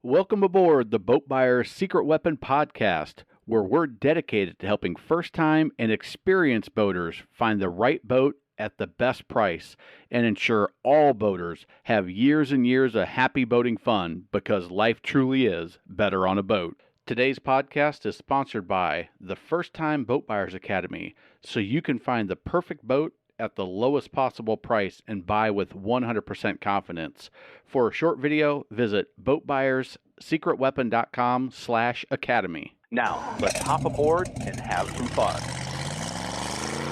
Welcome aboard the Boat Buyer's Secret Weapon podcast, where we're dedicated to helping first-time and experienced boaters find the right boat at the best price and ensure all boaters have years and years of happy boating fun because life truly is better on a boat. Today's podcast is sponsored by the First Time Boat Buyers Academy, so you can find the perfect boat at the lowest possible price and buy with 100% confidence. For a short video, visit boatbuyerssecretweapon.com/academy. Now, let's hop aboard and have some fun.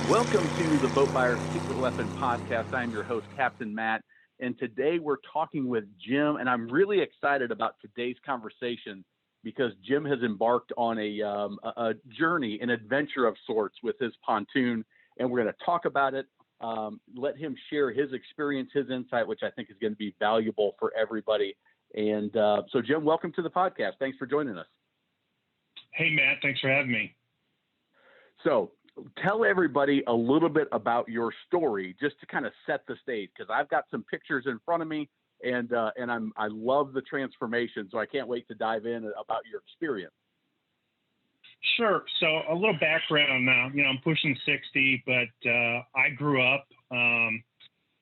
Welcome to the Boat Buyer's Secret Weapon podcast. I'm your host, Captain Matt, and today we're talking with Jim, and I'm really excited about today's conversation because Jim has embarked on a journey, an adventure of sorts with his pontoon, and we're going to talk about it. Let him share his experience, his insight, which I think is going to be valuable for everybody. And so, Jim, welcome to the podcast. Thanks for joining us. Hey, Matt. Thanks for having me. So tell everybody a little bit about your story, just to kind of set the stage, because I've got some pictures in front of me, and I love the transformation. So I can't wait to dive in about your experience. Sure. So a little background now. I'm pushing 60, but I grew up on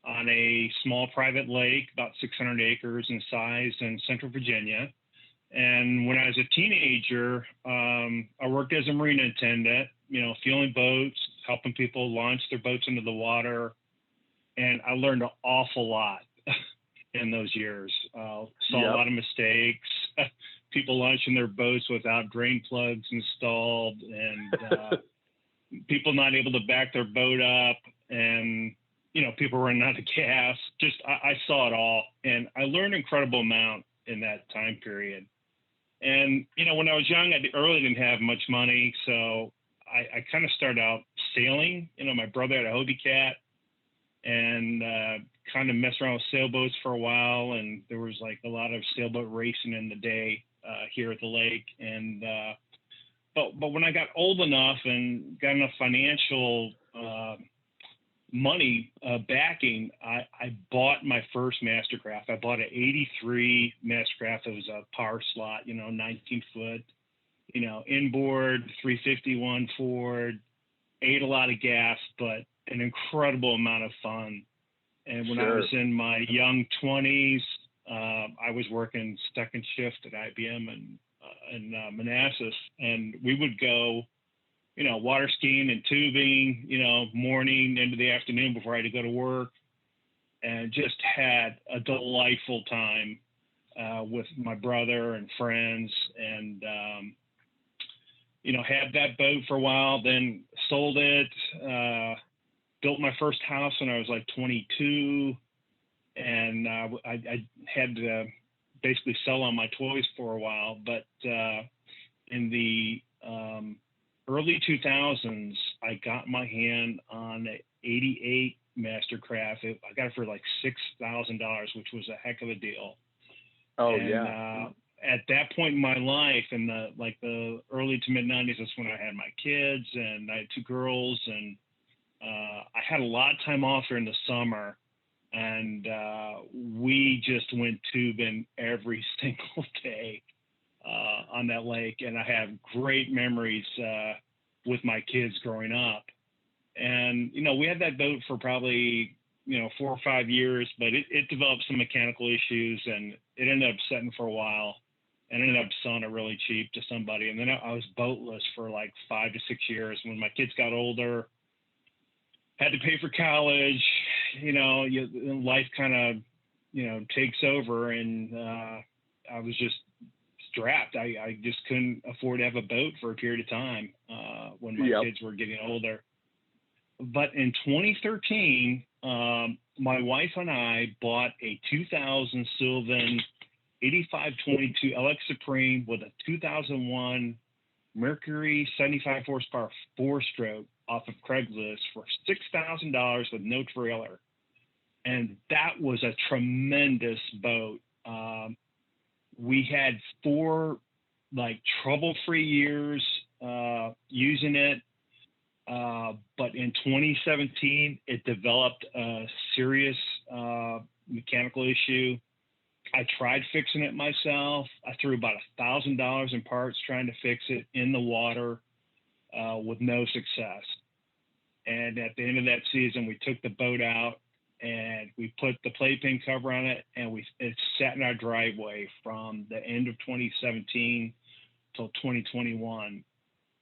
a small private lake, about 600 acres in size in Central Virginia. And when I was a teenager, I worked as a marine attendant, fueling boats, helping people launch their boats into the water. And I learned an awful lot in those years. Saw a lot of mistakes. People launching their boats without drain plugs installed, and people not able to back their boat up, and people running out of gas. Just I saw it all, and I learned an incredible amount in that time period. And when I was young, I really didn't have much money, so I kind of started out sailing. My brother had a Hobie Cat, and kind of messed around with sailboats for a while, and there was like a lot of sailboat racing in the day here at the lake. And but when I got old enough and got enough financial money backing, I bought my first Mastercraft. I bought an '83 Mastercraft. It was a power slot, 19 foot, inboard, 351 Ford, ate a lot of gas, but an incredible amount of fun. And when I was in my young 20s, I was working second shift at IBM in Manassas, and we would go, water skiing and tubing, morning into the afternoon before I had to go to work, and just had a delightful time with my brother and friends, and had that boat for a while, then sold it. Built my first house when I was like 22, and I had to basically sell all my toys for a while. But in the early 2000s, I got my hand on an '88 Mastercraft. I got it for like $6,000, which was a heck of a deal. At that point in my life, in the early to mid 90s, that's when I had my kids, and I had two girls, and I had a lot of time off during the summer, and we just went tubing every single day on that lake. And I have great memories with my kids growing up. And, we had that boat for probably, 4 or 5 years, but it developed some mechanical issues, and it ended up setting for a while, and ended up selling it really cheap to somebody. And then I was boatless for like 5 to 6 years. When my kids got older, had to pay for college, life kind of, takes over, and I was just strapped. I just couldn't afford to have a boat for a period of time when my kids were getting older. But in 2013, my wife and I bought a 2000 Sylvan 8522 LX Supreme with a 2001 Mercury 75 horsepower 4-stroke off of Craigslist for $6,000 with no trailer. And that was a tremendous boat. We had 4 trouble-free years using it. But in 2017, it developed a serious mechanical issue. I tried fixing it myself. I threw about $1,000 in parts trying to fix it in the water with no success. And at the end of that season, we took the boat out and we put the playpen cover on it, and it sat in our driveway from the end of 2017 till 2021.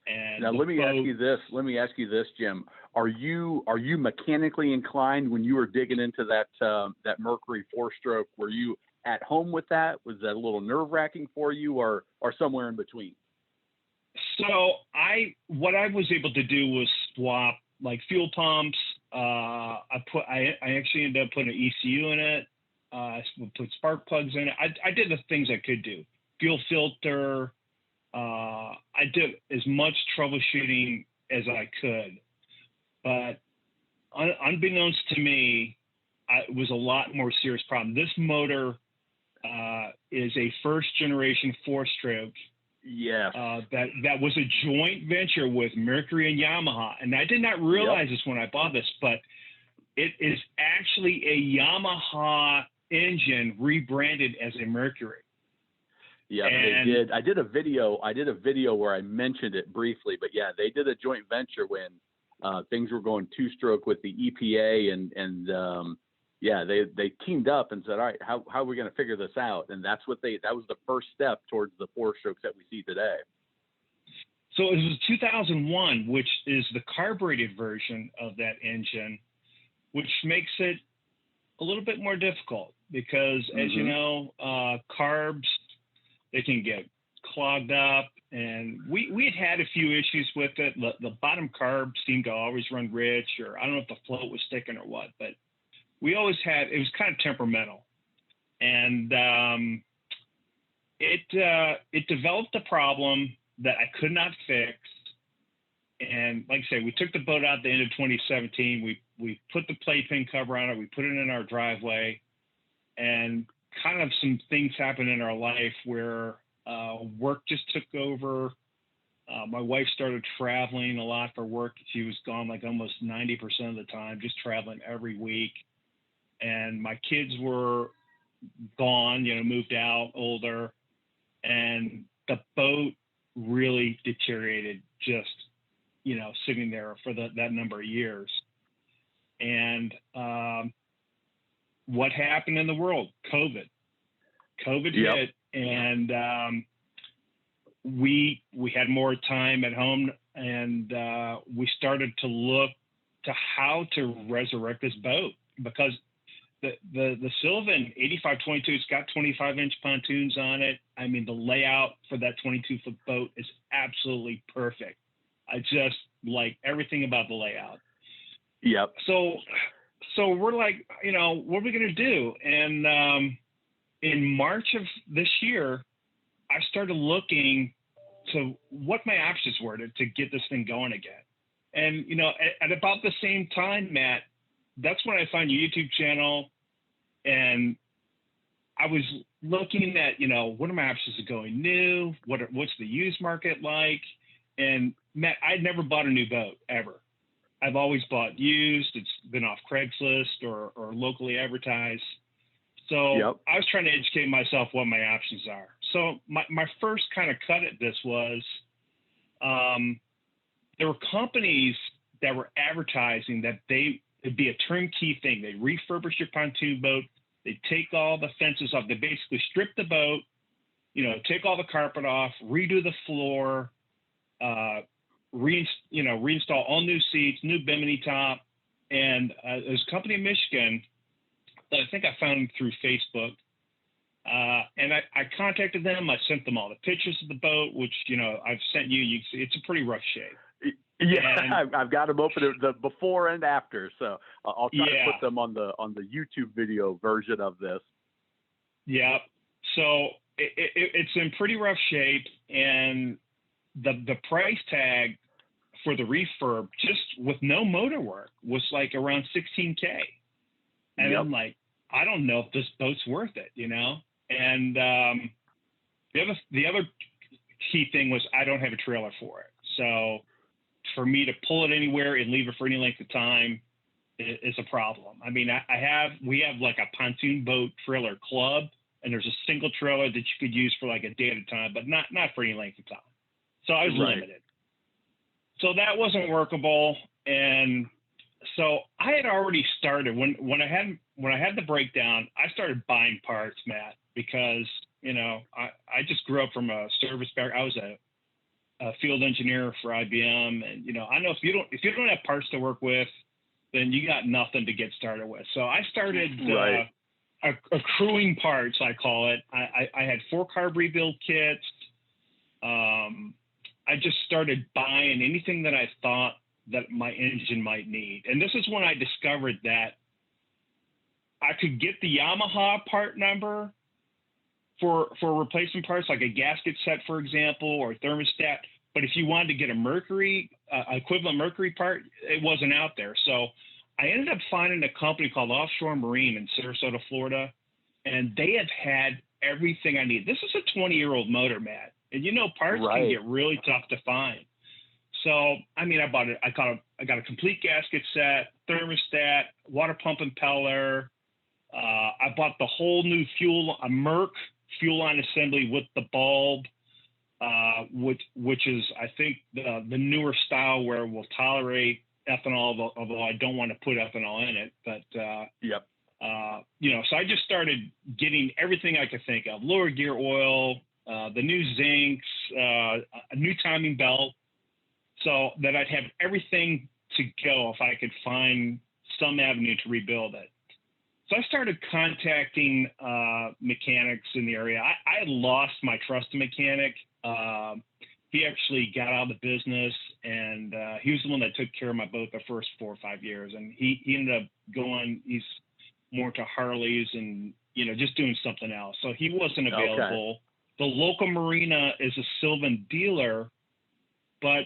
And now let me ask you this, Jim. Are you mechanically inclined? When you were digging into that Mercury 4-stroke, were you at home with that? Was that a little nerve-wracking for you, or somewhere in between? So what I was able to do was swap like fuel pumps. I actually ended up putting an ECU in it. I put spark plugs in it. I did the things I could do. Fuel filter. I did as much troubleshooting as I could, but unbeknownst to me, it was a lot more serious problem. This motor is a first generation 4-stroke. Yes. That was a joint venture with Mercury and Yamaha. And I did not realize this when I bought this, but it is actually a Yamaha engine rebranded as a Mercury. Yeah, they did. I did a video where I mentioned it briefly, but yeah, they did a joint venture when things were going 2-stroke with the EPA, and yeah, they teamed up and said, all right, how are we going to figure this out? And that was the first step towards the 4-strokes that we see today. So it was 2001, which is the carbureted version of that engine, which makes it a little bit more difficult because, as you know, carbs, they can get clogged up. And we had a few issues with it. The bottom carb seemed to always run rich, or I don't know if the float was sticking or what, but we always had, it was kind of temperamental. And it developed a problem that I could not fix. And like I say, we took the boat out at the end of 2017. We put the playpen cover on it. We put it in our driveway, and kind of some things happened in our life where work just took over. My wife started traveling a lot for work. She was gone like almost 90% of the time, just traveling every week. And my kids were gone, moved out, older, and the boat really deteriorated just, sitting there for that number of years. And what happened in the world? COVID hit, and we had more time at home, and we started to look to how to resurrect this boat, because the Sylvan 8522, it's got 25-inch pontoons on it. I mean, the layout for that 22-foot boat is absolutely perfect. I just like everything about the layout. Yep. So we're like, what are we going to do? And in March of this year, I started looking to what my options were to get this thing going again. And, at about the same time, Matt, that's when I found your YouTube channel, and I was looking at, what are my options of going new? What's the used market like? And Matt, I'd never bought a new boat ever. I've always bought used. It's been off Craigslist or locally advertised. So I was trying to educate myself what my options are. So my first kind of cut at this was there were companies that were advertising that it'd be a turnkey thing. They refurbish your pontoon boat. They take all the fences off. They basically strip the boat, take all the carpet off, redo the floor, reinstall all new seats, new bimini top. And there's a company in Michigan that I think I found through Facebook. And I contacted them. I sent them all the pictures of the boat, which, I've sent you. You see, it's a pretty rough shape. Yeah, and I've got them open, the before and after. So I'll try to put them on the YouTube video version of this. Yeah. So it's in pretty rough shape, and the price tag for the refurb, just with no motor work, was like around $16K. And I'm like, I don't know if this boat's worth it, And the other key thing was I don't have a trailer for it. So for me to pull it anywhere and leave it for any length of time is a problem. I mean, we have like a pontoon boat trailer club, and there's a single trailer that you could use for like a day at a time, but not for any length of time. So I was limited. So that wasn't workable, and so I had already started when I had the breakdown. I started buying parts, Matt, because I just grew up from a service background. I was a field engineer for IBM, and I know if you don't have parts to work with, then you got nothing to get started with. So I started accruing parts, I call it. I had 4 carb rebuild kits. I just started buying anything that I thought that my engine might need. And this is when I discovered that I could get the Yamaha part number for replacement parts, like a gasket set, for example, or thermostat. But if you wanted to get a mercury, equivalent mercury part, it wasn't out there. So I ended up finding a company called Offshore Marine in Sarasota, Florida, and they have had everything I need. This is a 20-year-old motor, Matt. And parts can get really tough to find. So, I mean, I got a complete gasket set, thermostat, water pump impeller. I bought the whole new a Merc fuel line assembly with the bulb, which is, I think, the newer style where it will tolerate ethanol, although I don't want to put ethanol in it. But, so I just started getting everything I could think of: lower gear oil, the new zincs, a new timing belt, so that I'd have everything to go if I could find some avenue to rebuild it. So I started contacting mechanics in the area. I had lost my trusted mechanic. He actually got out of the business, and he was the one that took care of my boat the first 4 or 5 years. And he ended up he's more to Harleys and, just doing something else. So he wasn't available. Okay. The local marina is a Sylvan dealer, but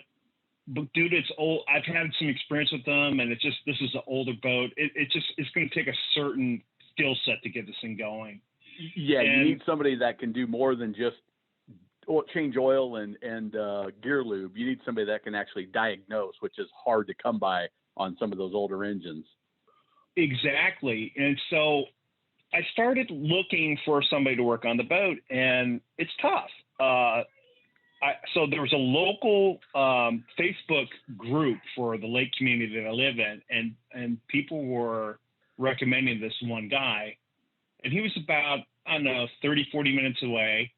due to its old, I've had some experience with them, and this is an older boat. It's going to take a certain skill set to get this thing going. Yeah, you need somebody that can do more than just change oil and gear lube. You need somebody that can actually diagnose, which is hard to come by on some of those older engines. Exactly. And so I started looking for somebody to work on the boat, and it's tough. So there was a local Facebook group for the lake community that I live in, and people were recommending this one guy, and he was about, 30, 40 minutes away.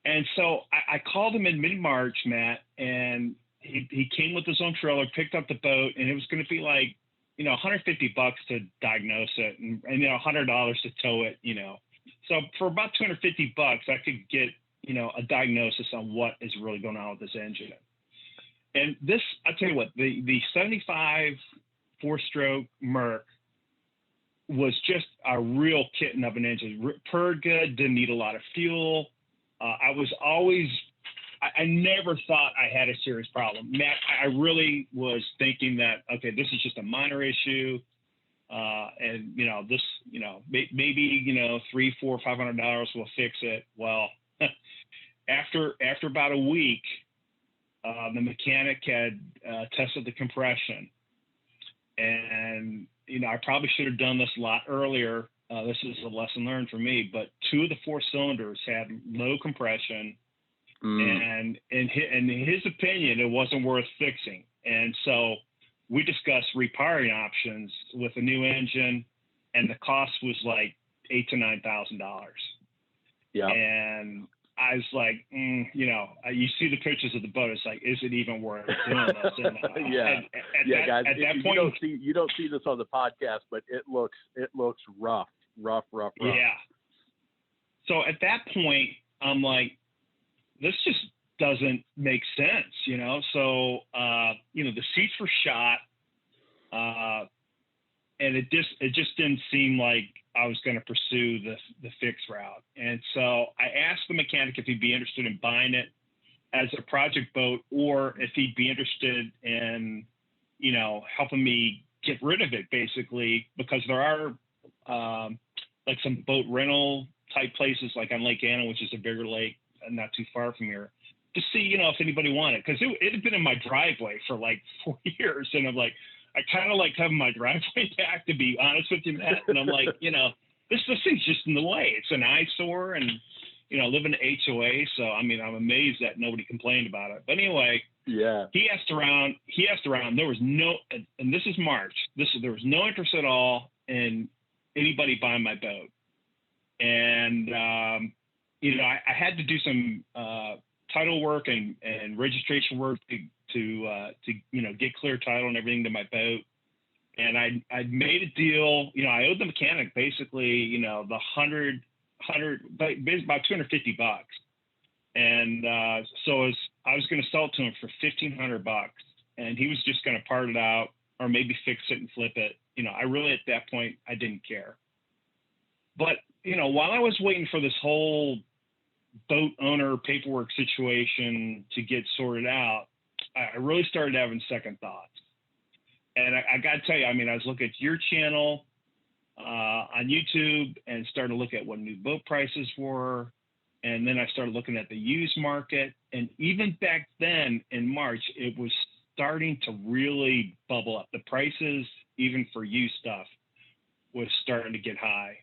And so I called him in mid-March, Matt, and he came with his own trailer, picked up the boat, and it was going to be like, $150 to diagnose it and $100 to tow it, So for about $250, I could get, a diagnosis on what is really going on with this engine. And this, I'll tell you what, the 75 4-stroke Merc was just a real kitten of an engine. Purred good, didn't need a lot of fuel. I never thought I had a serious problem. Matt, I really was thinking that, okay, this is just a minor issue. And, this, maybe, $300, $400, $500 will fix it. Well, after about a week, the mechanic had tested the compression. And, I probably should have done this a lot earlier. This is a lesson learned for me, but 2 of the 4 cylinders had low compression. And in his opinion, it wasn't worth fixing. And so we discussed repiring options with a new engine, and the cost was like $8,000 to $9,000. Yeah. And I was like, you see the pictures of the boat. It's like, is it even worth doing this? And, guys. At that point, you don't see this on the podcast, but it looks rough. Yeah. So at that point, I'm like, this just doesn't make sense, So, the seats were shot, and it just didn't seem like I was going to pursue the fixed route. And so I asked the mechanic if he'd be interested in buying it as a project boat, or if he'd be interested in, helping me get rid of it, basically, because there are like some boat rental type places, like on Lake Anna, which is a bigger lake, not too far from here, to see, if anybody wanted, because it had been in my driveway for like 4 years. And I'm like, I kind of like having my driveway back, to be honest with you, Matt. And I'm like, this thing's just in the way. It's an eyesore, and I live in an HOA, so I mean, I'm amazed that nobody complained about it. But anyway, yeah, he asked around. There was no, and this is March. There was no interest at all in anybody buying my boat, and I had to do some title work and registration work to get clear title and everything to my boat. And I'd made a deal. I owed the mechanic basically, the about $250. And so I was going to sell it to him for $1,500, and he was just going to part it out or maybe fix it and flip it. I really, at that point, I didn't care. But, while I was waiting for this whole boat owner paperwork situation to get sorted out, I really started having second thoughts. And I got to tell you, I mean, I was looking at your channel on YouTube and started to look at what new boat prices were. And then I started looking at the used market. And even back then in March, it was starting to really bubble up. The prices, even for used stuff, was starting to get high.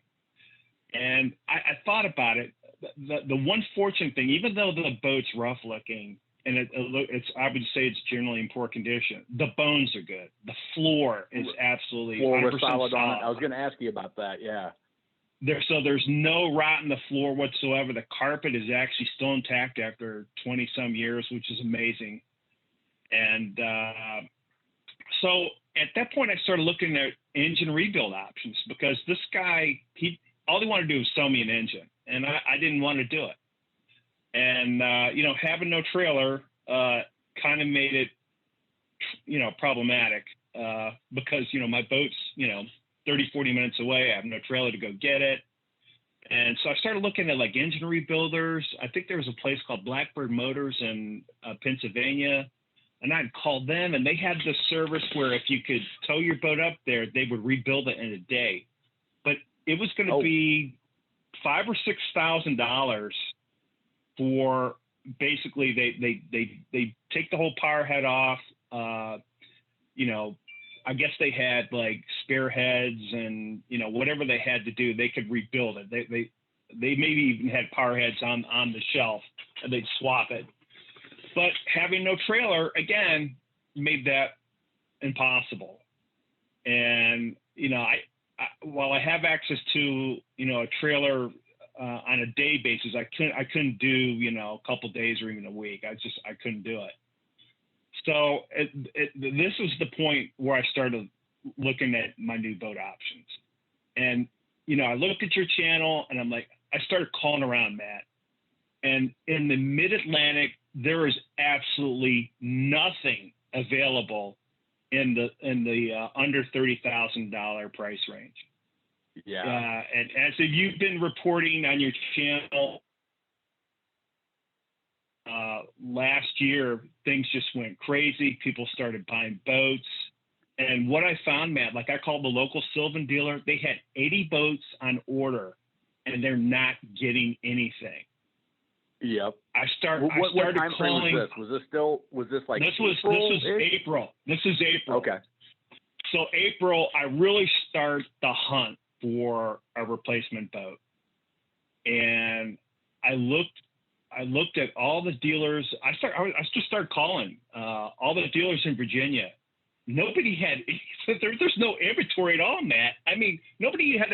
And I thought about it. The one fortunate thing, even though the boat's rough looking, and I would say it's generally in poor condition, the bones are good. The floor is absolutely 100% solid on it. I was going to ask you about that. Yeah. There's no rot in the floor whatsoever. The carpet is actually still intact after 20 some years, which is amazing. And so at that point, I started looking at engine rebuild options, because this guy, all he wanted to do was sell me an engine, and I didn't want to do it. And, having no trailer kind of made it, problematic because, my boat's, 30, 40 minutes away. I have no trailer to go get it. And so I started looking at like engine rebuilders. I think there was a place called Blackbird Motors in Pennsylvania, and I'd called them, and they had this service where if you could tow your boat up there, they would rebuild it in a day. But it was going to be $5,000 or $6,000 for basically they take the whole power head off. I guess they had like spare heads and whatever they had to do, they could rebuild it. They maybe even had power heads on the shelf, and they'd swap it. But having no trailer again made that impossible. And while I have access to a trailer on a day basis, I couldn't do a couple days or even a week. I couldn't do it. So this was the point where I started looking at my new boat options. And I looked at your channel, and I'm like, I started calling around, Matt. And in the Mid-Atlantic, there is absolutely nothing available in the under $30,000 price range. Yeah. And as you've been reporting on your channel, last year, things just went crazy. People started buying boats. And what I found, Matt, like I called the local Sylvan dealer, they had 80 boats on order, and they're not getting anything. Yep. What time frame was this? Was this like this was April. This is April. Okay. So April, I really start the hunt for a replacement boat. And I looked at all the dealers. I just started calling all the dealers in Virginia. Nobody had there's no inventory at all, Matt. I mean, nobody had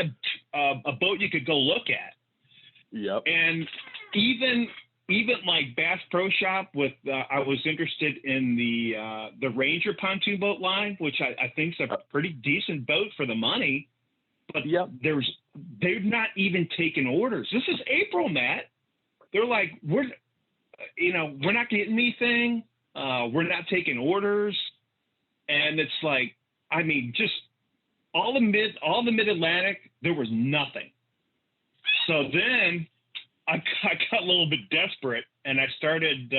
a boat you could go look at. Yep. And even like Bass Pro Shop I was interested in the Ranger pontoon boat line, which I think is a pretty decent boat for the money. But yep. They're not even taking orders. This is April, Matt. They're like, we're not getting anything. We're not taking orders. And it's like, I mean, just all the Mid-Atlantic, there was nothing. So then I got a little bit desperate, and I started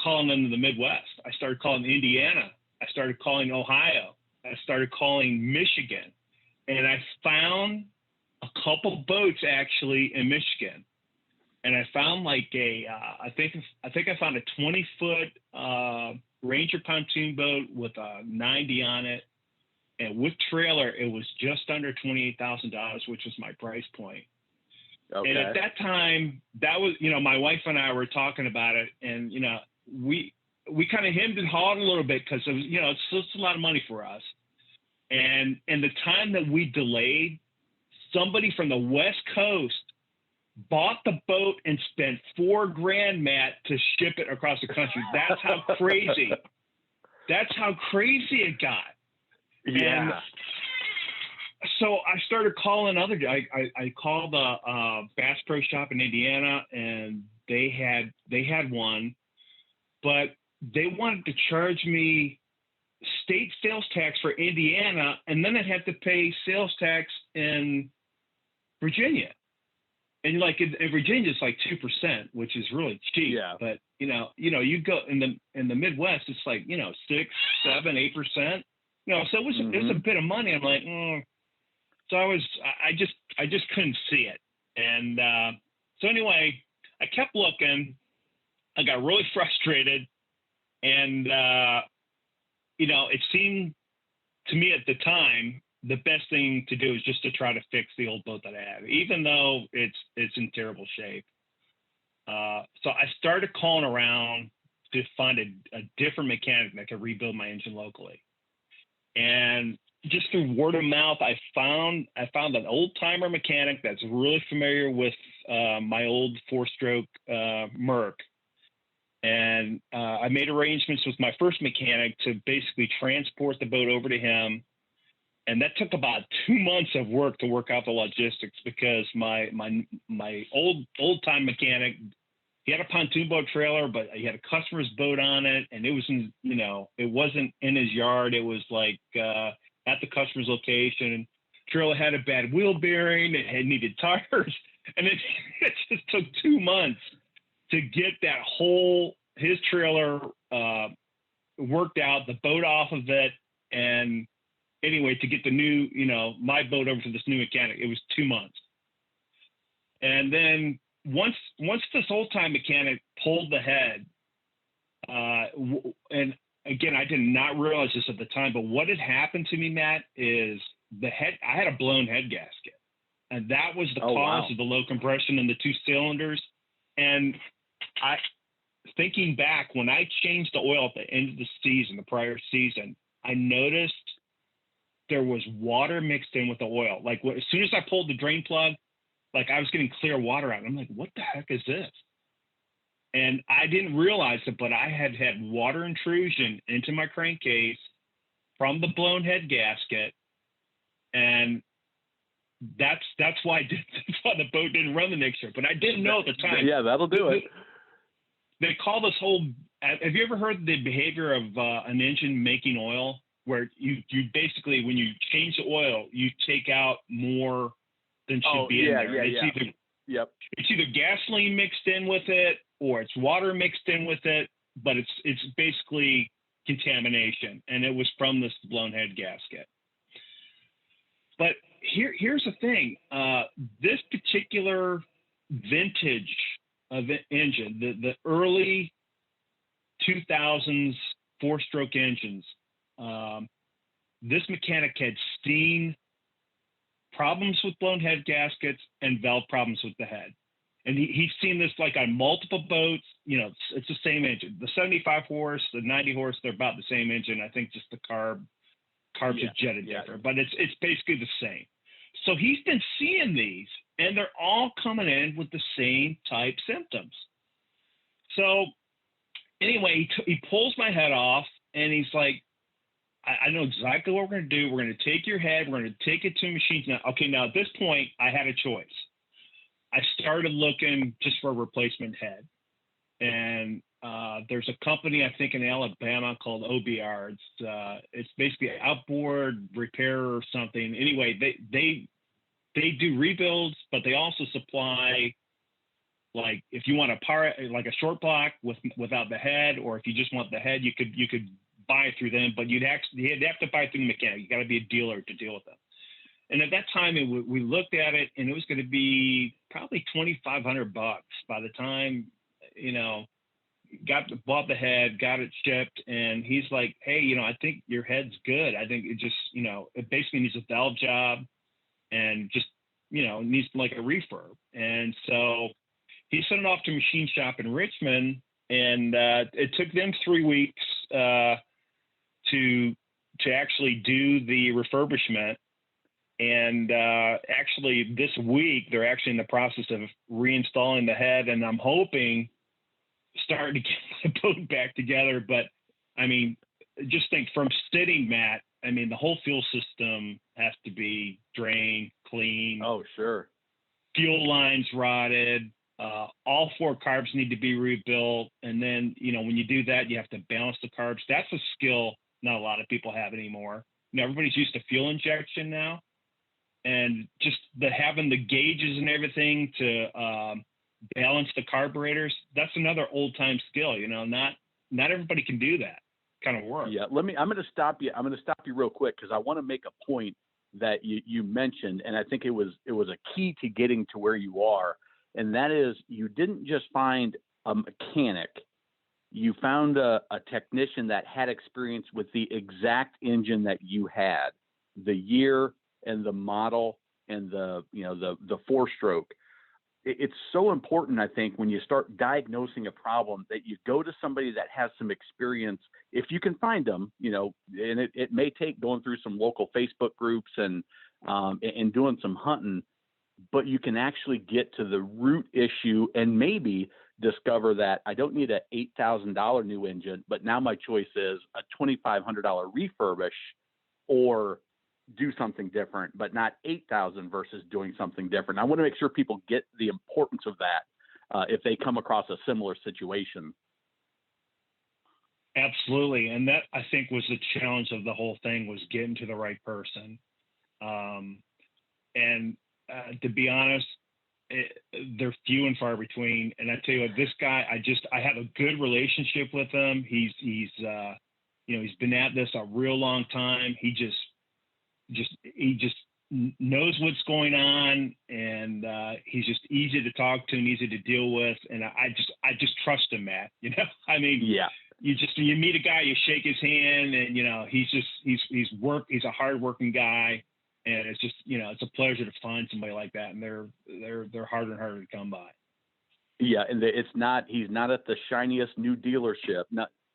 calling into the Midwest. I started calling Indiana. I started calling Ohio. I started calling Michigan. And I found a couple boats actually in Michigan. And I found like I think I found a 20-foot Ranger pontoon boat with a 90 on it. and with trailer, it was just under $28,000, which was my price point. Okay. And at that time, that was, my wife and I were talking about it, and, we kind of hemmed and hawed a little bit because it was, it's a lot of money for us. And the time that we delayed, somebody from the West Coast bought the boat and spent $4,000, Matt, to ship it across the country. That's how crazy. That's how crazy it got. Yeah. And so I started calling I called the Bass Pro Shop in Indiana, and they had one, but they wanted to charge me state sales tax for Indiana, and then I'd have to pay sales tax in Virginia. And in Virginia, it's like 2%, which is really cheap. Yeah. But you go in the Midwest, it's like 6, 7, 8%. So it was a bit of money. I'm like, So I just couldn't see it. And so anyway, I kept looking. I got really frustrated, and it seemed to me at the time the best thing to do is just to try to fix the old boat that I have, even though it's in terrible shape. So I started calling around to find a different mechanic that could rebuild my engine locally. And just through word of mouth, I found an old timer mechanic that's really familiar with my old 4-stroke Merc. And I made arrangements with my first mechanic to basically transport the boat over to him. And that took about 2 months of work to work out the logistics, because my old time mechanic, he had a pontoon boat trailer, but he had a customer's boat on it, and it was it wasn't in his yard. It was like at the customer's location. Trailer had a bad wheel bearing. It needed tires, and it just took 2 months to get his trailer worked out, the boat off of it, and anyway, to get the new, my boat over to this new mechanic, it was 2 months. And then once this old time mechanic pulled the head, and again, I did not realize this at the time, but what had happened to me, Matt, is I had a blown head gasket, and that was the cause of the low compression in the 2 cylinders. And thinking back, when I changed the oil at the end of the prior season, I noticed there was water mixed in with the oil. Like as soon as I pulled the drain plug, like I was getting clear water out. I'm like, what the heck is this? And I didn't realize it, but I had water intrusion into my crankcase from the blown head gasket. And that's why the boat didn't run the next year. But I didn't know at the time. Yeah, that'll do it. They call this whole, have you ever heard the behavior of an engine making oil, where you basically, when you change the oil, you take out more than should be in there? It's either gasoline mixed in with it, or it's water mixed in with it, but it's basically contamination, and it was from this blown head gasket. But here's the thing: this particular vintage of engine, the early 2000s 4-stroke engines, this mechanic had seen problems with blown head gaskets and valve problems with the head. And he's seen this like on multiple boats. It's the same engine. The 75 horse, the 90 horse, they're about the same engine. I think just the carbs are jetted different, but it's basically the same. So he's been seeing these, and they're all coming in with the same type symptoms. So anyway, he pulls my head off, and he's like, I know exactly what we're going to do. We're going to take your head. We're going to take it to machines. Now, at this point, I had a choice. I started looking just for a replacement head. And there's a company, I think, in Alabama called OBR. It's basically outboard repair or something. Anyway, they do rebuilds, but they also supply, like, if you want a short block without the head, or if you just want the head, you could buy through them, but you'd have to buy through the mechanic. You got to be a dealer to deal with them. And at that time, we looked at it, and it was going to be probably $2,500 by the time, bought the head, got it shipped, and he's like, hey, I think your head's good. I think it just, it basically needs a valve job and just, needs like a refurb. And so he sent it off to a machine shop in Richmond, and it took them 3 weeks to actually do the refurbishment. And actually this week, they're actually in the process of reinstalling the head, and I'm hoping starting to get my boat back together. But I mean, just think from sitting, Matt, I mean, the whole fuel system has to be drained, clean. Oh, sure. Fuel lines rotted. All 4 carbs need to be rebuilt. And then, when you do that, you have to balance the carbs. That's a skill not a lot of people have anymore. Everybody's used to fuel injection now. And just having the gauges and everything to balance the carburetors, that's another old time skill. Not everybody can do that kind of work. Yeah, I'm going to stop you. I'm going to stop you real quick because I want to make a point that you mentioned, and I think it was a key to getting to where you are, and that is you didn't just find a mechanic. You found a technician that had experience with the exact engine that you had, the year and the model and the 4-stroke. It's so important, I think, when you start diagnosing a problem that you go to somebody that has some experience, if you can find them, and it may take going through some local Facebook groups and doing some hunting, but you can actually get to the root issue and maybe discover that I don't need a $8,000 new engine, but now my choice is a $2,500 refurbish or do something different, but not 8,000 versus doing something different. I want to make sure people get the importance of that if they come across a similar situation. Absolutely. And that, I think, was the challenge of the whole thing, was getting to the right person. To be honest, they're few and far between. And I tell you what, this guy, I have a good relationship with him. He's been at this a real long time. He just knows what's going on, and he's just easy to talk to and easy to deal with. And I just trust him, Matt. I mean, yeah. You meet a guy, you shake his hand, and he's a hardworking guy, and it's just it's a pleasure to find somebody like that. And they're harder and harder to come by. Yeah, and he's not at the shiniest new dealership.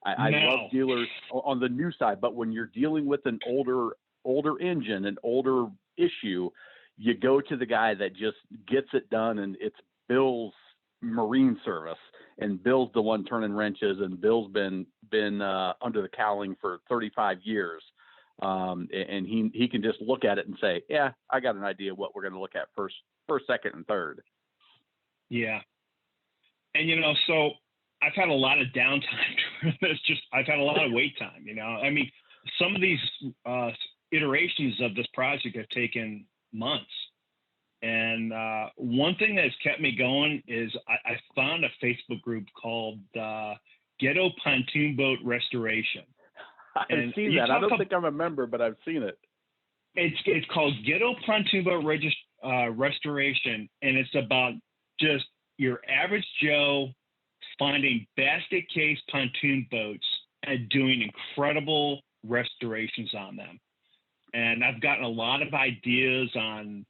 I love dealers on the new side, but when you're dealing with an older engine, an older issue, you go to the guy that just gets it done, and it's Bill's Marine Service, and Bill's the one turning wrenches, and Bill's been under the cowling for 35 years. And he can just look at it and say, yeah, I got an idea what we're going to look at first, second, and third. Yeah. And, so I've had a lot of downtime. I've had a lot of wait time, I mean, some of these iterations of this project have taken months. And one thing that's kept me going is I found a Facebook group called Ghetto Pontoon Boat Restoration. I've seen that. I don't think I'm a member, but I've seen it. It's called Ghetto Pontoon Boat Restoration, and it's about just your average Joe finding basket case pontoon boats and doing incredible restorations on them. And I've gotten a lot of ideas on,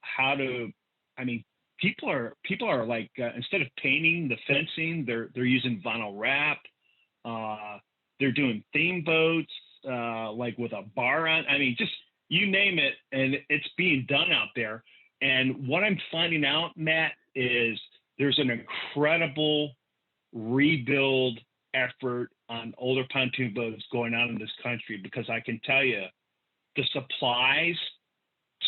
how to. I mean, people are like instead of painting the fencing, they're using vinyl wrap. They're doing theme boats, like with a bar on. I mean, just you name it, and it's being done out there. And what I'm finding out, Matt, is there's an incredible rebuild effort on older pontoon boats going on in this country, because I can tell you the supplies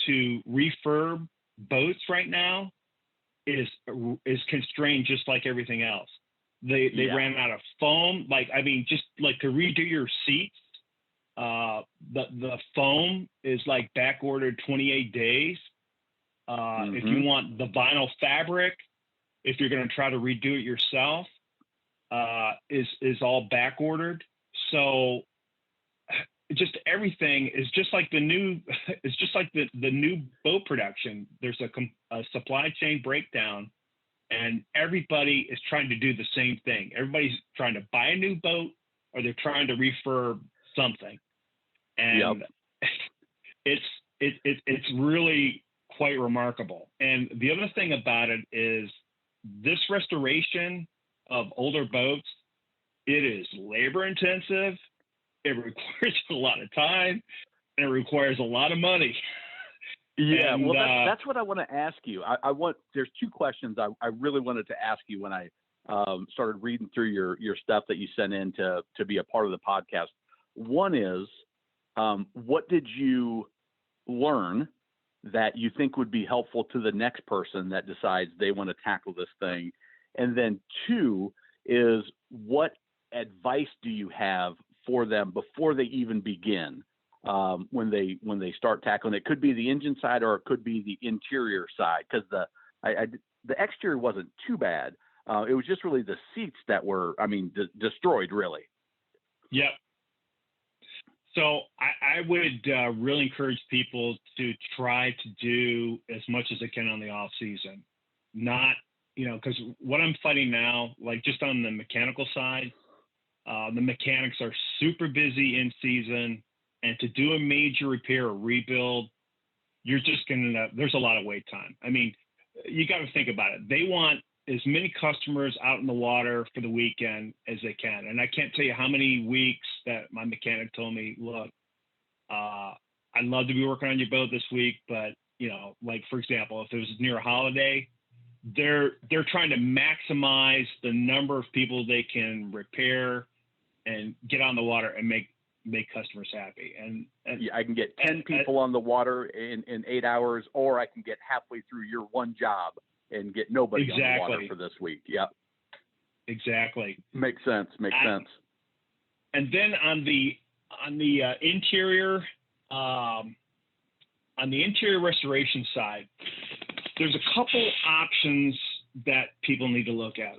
to refurb boats right now is constrained, just like everything else. They ran out of foam. Just like to redo your seats, the foam is like back ordered 28 days. If you want the vinyl fabric, if you're going to try to redo it yourself, is all back ordered. So just everything is just like the new boat production. There's a supply chain breakdown, and everybody is trying to do the same thing. Everybody's trying to buy a new boat, or they're trying to refurb something. And it's really quite remarkable. And the other thing about it is this restoration of older boats, it is labor intensive. It requires a lot of time, and it requires a lot of money. Yeah, and, well, that's what I want to ask you. There's two questions I really wanted to ask you when I started reading through your stuff that you sent in to be a part of the podcast. One is, what did you learn that you think would be helpful to the next person that decides they want to tackle this thing? And then two is, what advice do you have for them before they even begin? When they start tackling it, could be the engine side or it could be the interior side, because the exterior wasn't too bad. It was just really the seats that were, destroyed, really. Yep. So I would really encourage people to try to do as much as they can on the off season. Not, because what I'm fighting now, like just on the mechanical side, the mechanics are super busy in season. And to do a major repair or rebuild, you're just there's a lot of wait time. I mean, you got to think about it. They want as many customers out in the water for the weekend as they can. And I can't tell you how many weeks that my mechanic told me, look, I'd love to be working on your boat this week, but, like, for example, if it was near a holiday, they're trying to maximize the number of people they can repair and get on the water and make customers happy. And yeah, I can get 10 people on the water in 8 hours, or I can get halfway through your one job and get nobody on the water for this week. Yep. Exactly. Makes sense. Sense. And then on the interior, on the interior restoration side, there's a couple options that people need to look at.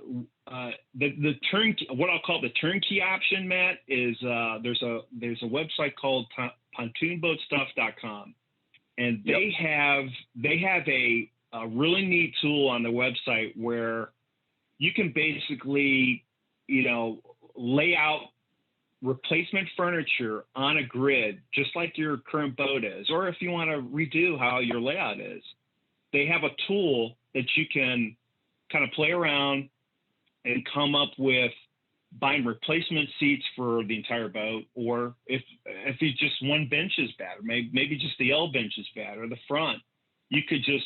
The turnkey, what I'll call the turnkey option, Matt, is there's a website called pontoonboatstuff.com, and they have a really neat tool on the website where you can basically, lay out replacement furniture on a grid, just like your current boat is, or if you want to redo how your layout is, they have a tool that you can kind of play around and come up with buying replacement seats for the entire boat, or if it's just one bench is bad, or maybe just the L bench is bad, or the front, you could just,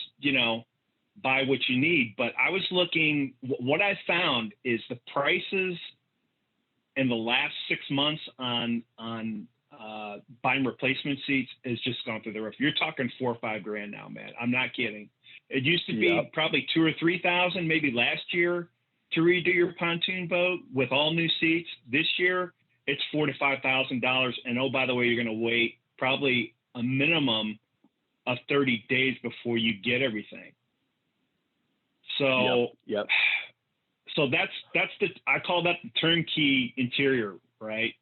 buy what you need. But I was looking, what I found is the prices in the last 6 months on buying replacement seats has just gone through the roof. You're talking $4 or $5 grand now, man. I'm not kidding. It used to be probably $2,000 or $3,000 maybe last year to redo your pontoon boat with all new seats. This year, it's $4,000 to $5,000. And oh, by the way, you're going to wait probably a minimum of 30 days before you get everything. So, so that's I call that the turnkey interior, right?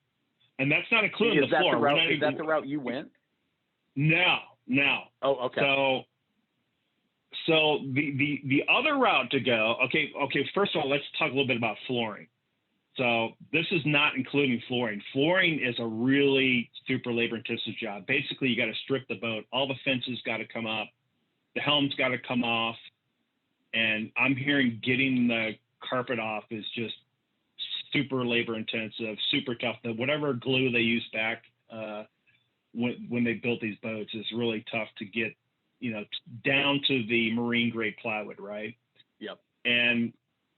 And that's not including the floor. Is that the route you went? No. Oh, okay. So the other route to go, okay. First of all, let's talk a little bit about flooring. So this is not including flooring. Flooring is a really super labor-intensive job. Basically, you got to strip the boat. All the fences got to come up. The helm's got to come off. And I'm hearing getting the carpet off is just super labor-intensive, super tough. Whatever glue they used back when they built these boats is really tough to get, down to the marine-grade plywood, right? Yep. And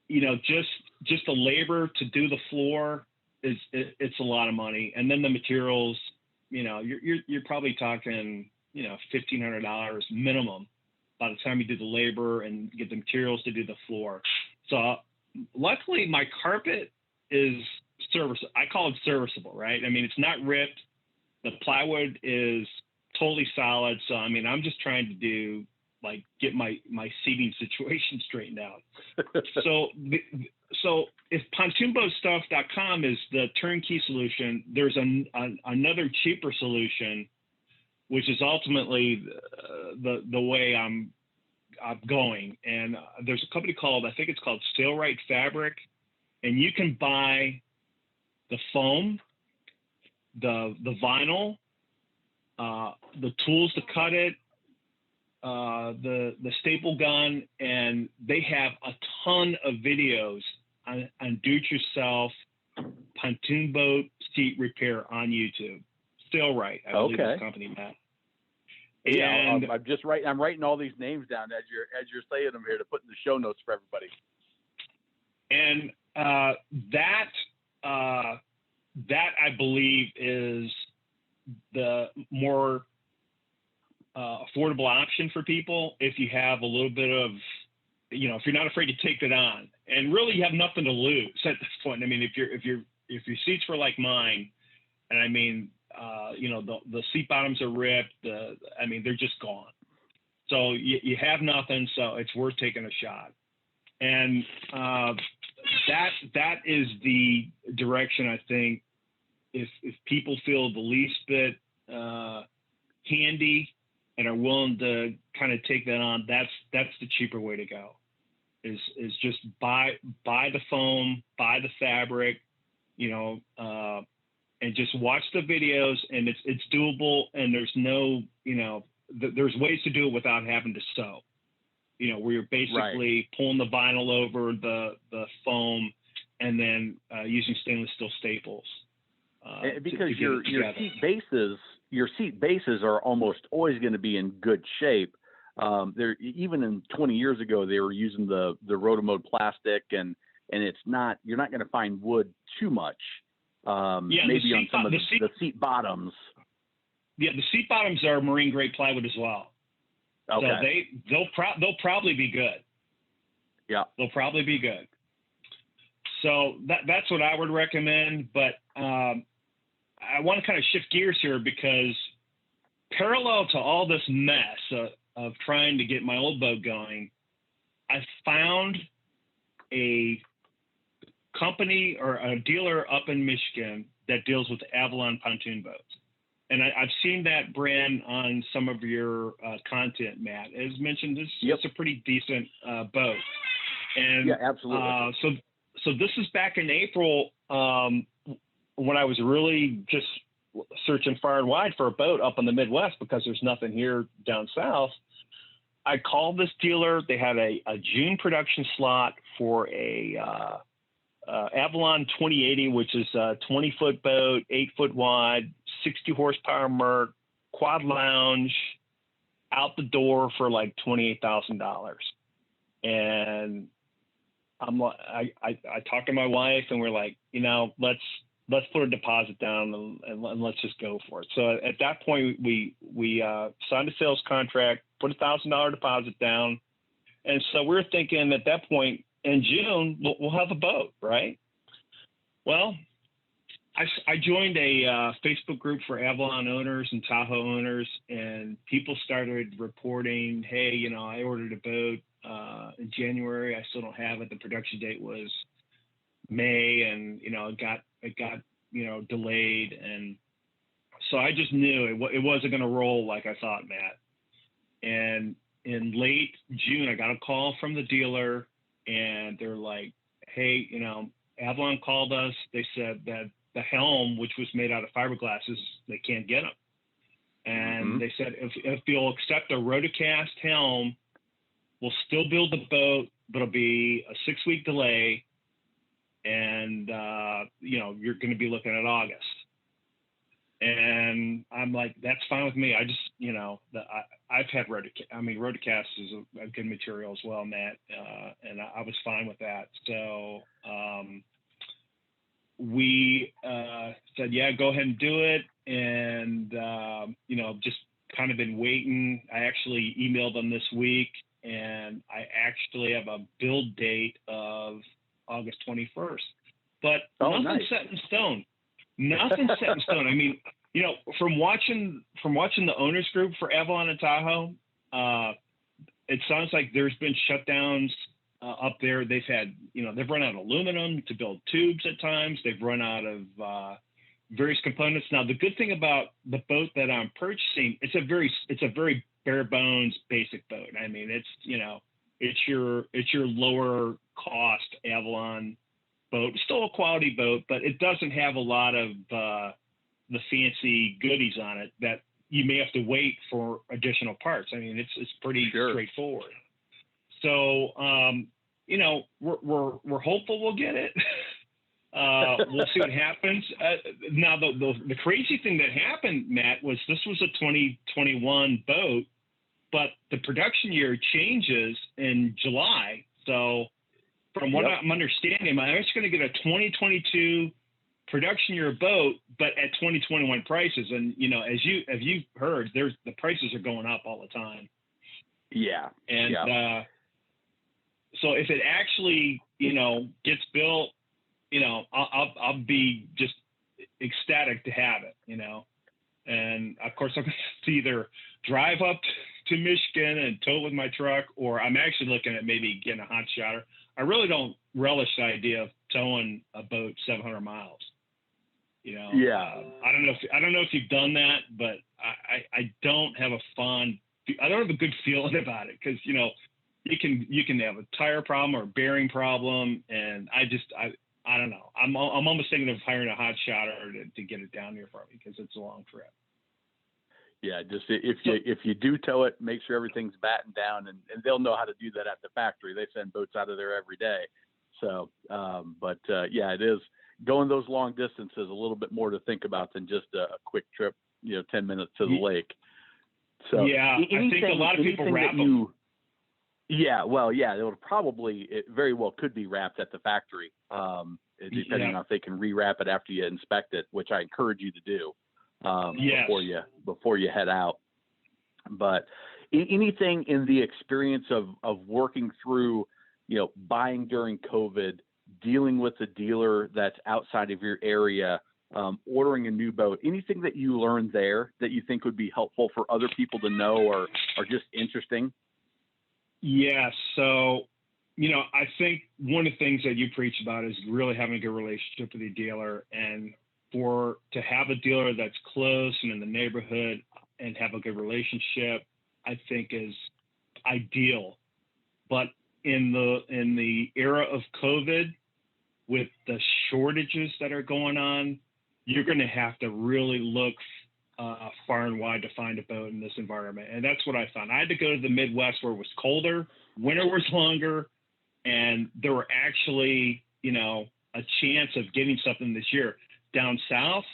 just the labor to do the floor it's a lot of money, and then the materials, you're probably talking $1,500 minimum by the time you do the labor and get the materials to do the floor. So luckily my carpet is serviceable. I call it serviceable, right? I mean, it's not ripped. The plywood is totally solid. So I'm just trying to do get my seating situation straightened out. So if pontoonboatstuff.com is the turnkey solution, there's another cheaper solution, which is ultimately the way I'm going. And there's a company called, I think it's called Sailrite Fabric, and you can buy the foam, the vinyl, the tools to cut it, the staple gun, and they have a ton of videos on do-it-yourself pontoon boat seat repair on YouTube. Sailrite, I believe this company, Matt. Yeah, And I'm writing all these names down as you're saying them here to put in the show notes for everybody. And that I believe is the more affordable option for people if you have a little bit of, if you're not afraid to take it on, and really you have nothing to lose at this point. I mean, if your seats were like mine, and I mean, the seat bottoms are ripped, they're just gone. So you have nothing, so it's worth taking a shot. And that is the direction I think. If people feel the least bit handy and are willing to kind of take that on, that's the cheaper way to go. Is just buy the foam, buy the fabric, and just watch the videos, and it's doable. And there's no, there's ways to do it without having to sew. Where you're basically pulling the vinyl over the foam, and then using stainless steel staples. Because your seat bases are almost always going to be in good shape. They're even in 20 years ago they were using the rotomode plastic, and it's not, you're not going to find wood too much. Maybe on some of the seat bottoms. Yeah, the seat bottoms are marine grade plywood as well. Okay. So they'll probably be good. Yeah, they'll probably be good. So that's what I would recommend. But I want to kind of shift gears here, because parallel to all this mess of trying to get my old boat going, I found a company or a dealer up in Michigan that deals with Avalon pontoon boats. And I've seen that brand on some of your content, Matt. As mentioned, it's a pretty decent boat. And yeah, absolutely. So this is back in April, when I was really just searching far and wide for a boat up in the Midwest, because there's nothing here down south. I called this dealer. They had a June production slot for a Avalon 2080, which is a 20-foot boat, 8-foot wide, 60 horsepower Merc, quad lounge, out the door for like $28,000. And I talked to my wife, and we're like, let's put a deposit down and let's just go for it. So at that point, we signed a sales contract, put $1,000 deposit down, and so we're thinking at that point in June we'll have a boat, right? Well, I joined a Facebook group for Avalon owners and Tahoe owners, and people started reporting, hey, I ordered a boat in January. I still don't have it. The production date was May, and it got delayed, and so I just knew it wasn't going to roll like I thought, Matt. And in late June, I got a call from the dealer, and they're like, hey, Avalon called us. They said that the helm, which was made out of fiberglasses, they can't get them. And they said, if you'll accept a rotocast helm, we'll still build the boat, but it'll be a 6-week delay. And, you're going to be looking at August. And I'm like, that's fine with me. I just, I've had rotocast is a good material as well, Matt. And I was fine with that. So we said, yeah, go ahead and do it. And, just kind of been waiting. I actually emailed them this week, and I actually have a build date of August 21st. But nothing's set in stone. Nothing's set in stone. I mean, from watching the owners group for Avalon and Tahoe, it sounds like there's been shutdowns up there. They've had, they've run out of aluminum to build tubes at times. They've run out of various components. Now, the good thing about the boat that I'm purchasing, it's a very bare bones basic boat. I mean, it's your lower cost Avalon boat. It's still a quality boat, but it doesn't have a lot of the fancy goodies on it that you may have to wait for additional parts. I mean, it's pretty straightforward. So, we're hopeful we'll get it. We'll see what happens. Now, the crazy thing that happened, Matt, was this was a 2021 boat, but the production year changes in July. So from what I'm understanding, I'm just going to get a 2022 production year boat, but at 2021 prices. And, as you've heard, the prices are going up all the time. Yeah. And so if it actually, gets built, I'll be just ecstatic to have it, and of course I'm going to either drive up to Michigan and tow it with my truck, or I'm actually looking at maybe getting a hot shotter. I really don't relish the idea of towing a boat 700 miles. I don't know if you've done that, but I don't have a good feeling about it, because you can have a tire problem or a bearing problem, and I don't know. I'm almost thinking of hiring a hot shotter to get it down here for me, because it's a long trip. Yeah, just if you do tow it, make sure everything's battened down, and they'll know how to do that at the factory. They send boats out of there every day. So, it is going those long distances, a little bit more to think about than just a quick trip, 10 minutes to the lake. So yeah, I think a lot of people wrap them. Yeah, well, it very well could be wrapped at the factory, depending on if they can rewrap it after you inspect it, which I encourage you to do before you head out. But anything in the experience of working through, buying during COVID, dealing with a dealer that's outside of your area, ordering a new boat, anything that you learned there that you think would be helpful for other people to know or just interesting? Yeah. So, I think one of the things that you preach about is really having a good relationship with your dealer, and to have a dealer that's close and in the neighborhood and have a good relationship, I think is ideal. But in the era of COVID, with the shortages that are going on, you're going to have to really look far and wide to find a boat in this environment. And that's what I found. I had to go to the Midwest, where it was colder, winter was longer, and there were actually, a chance of getting something this year. Down south,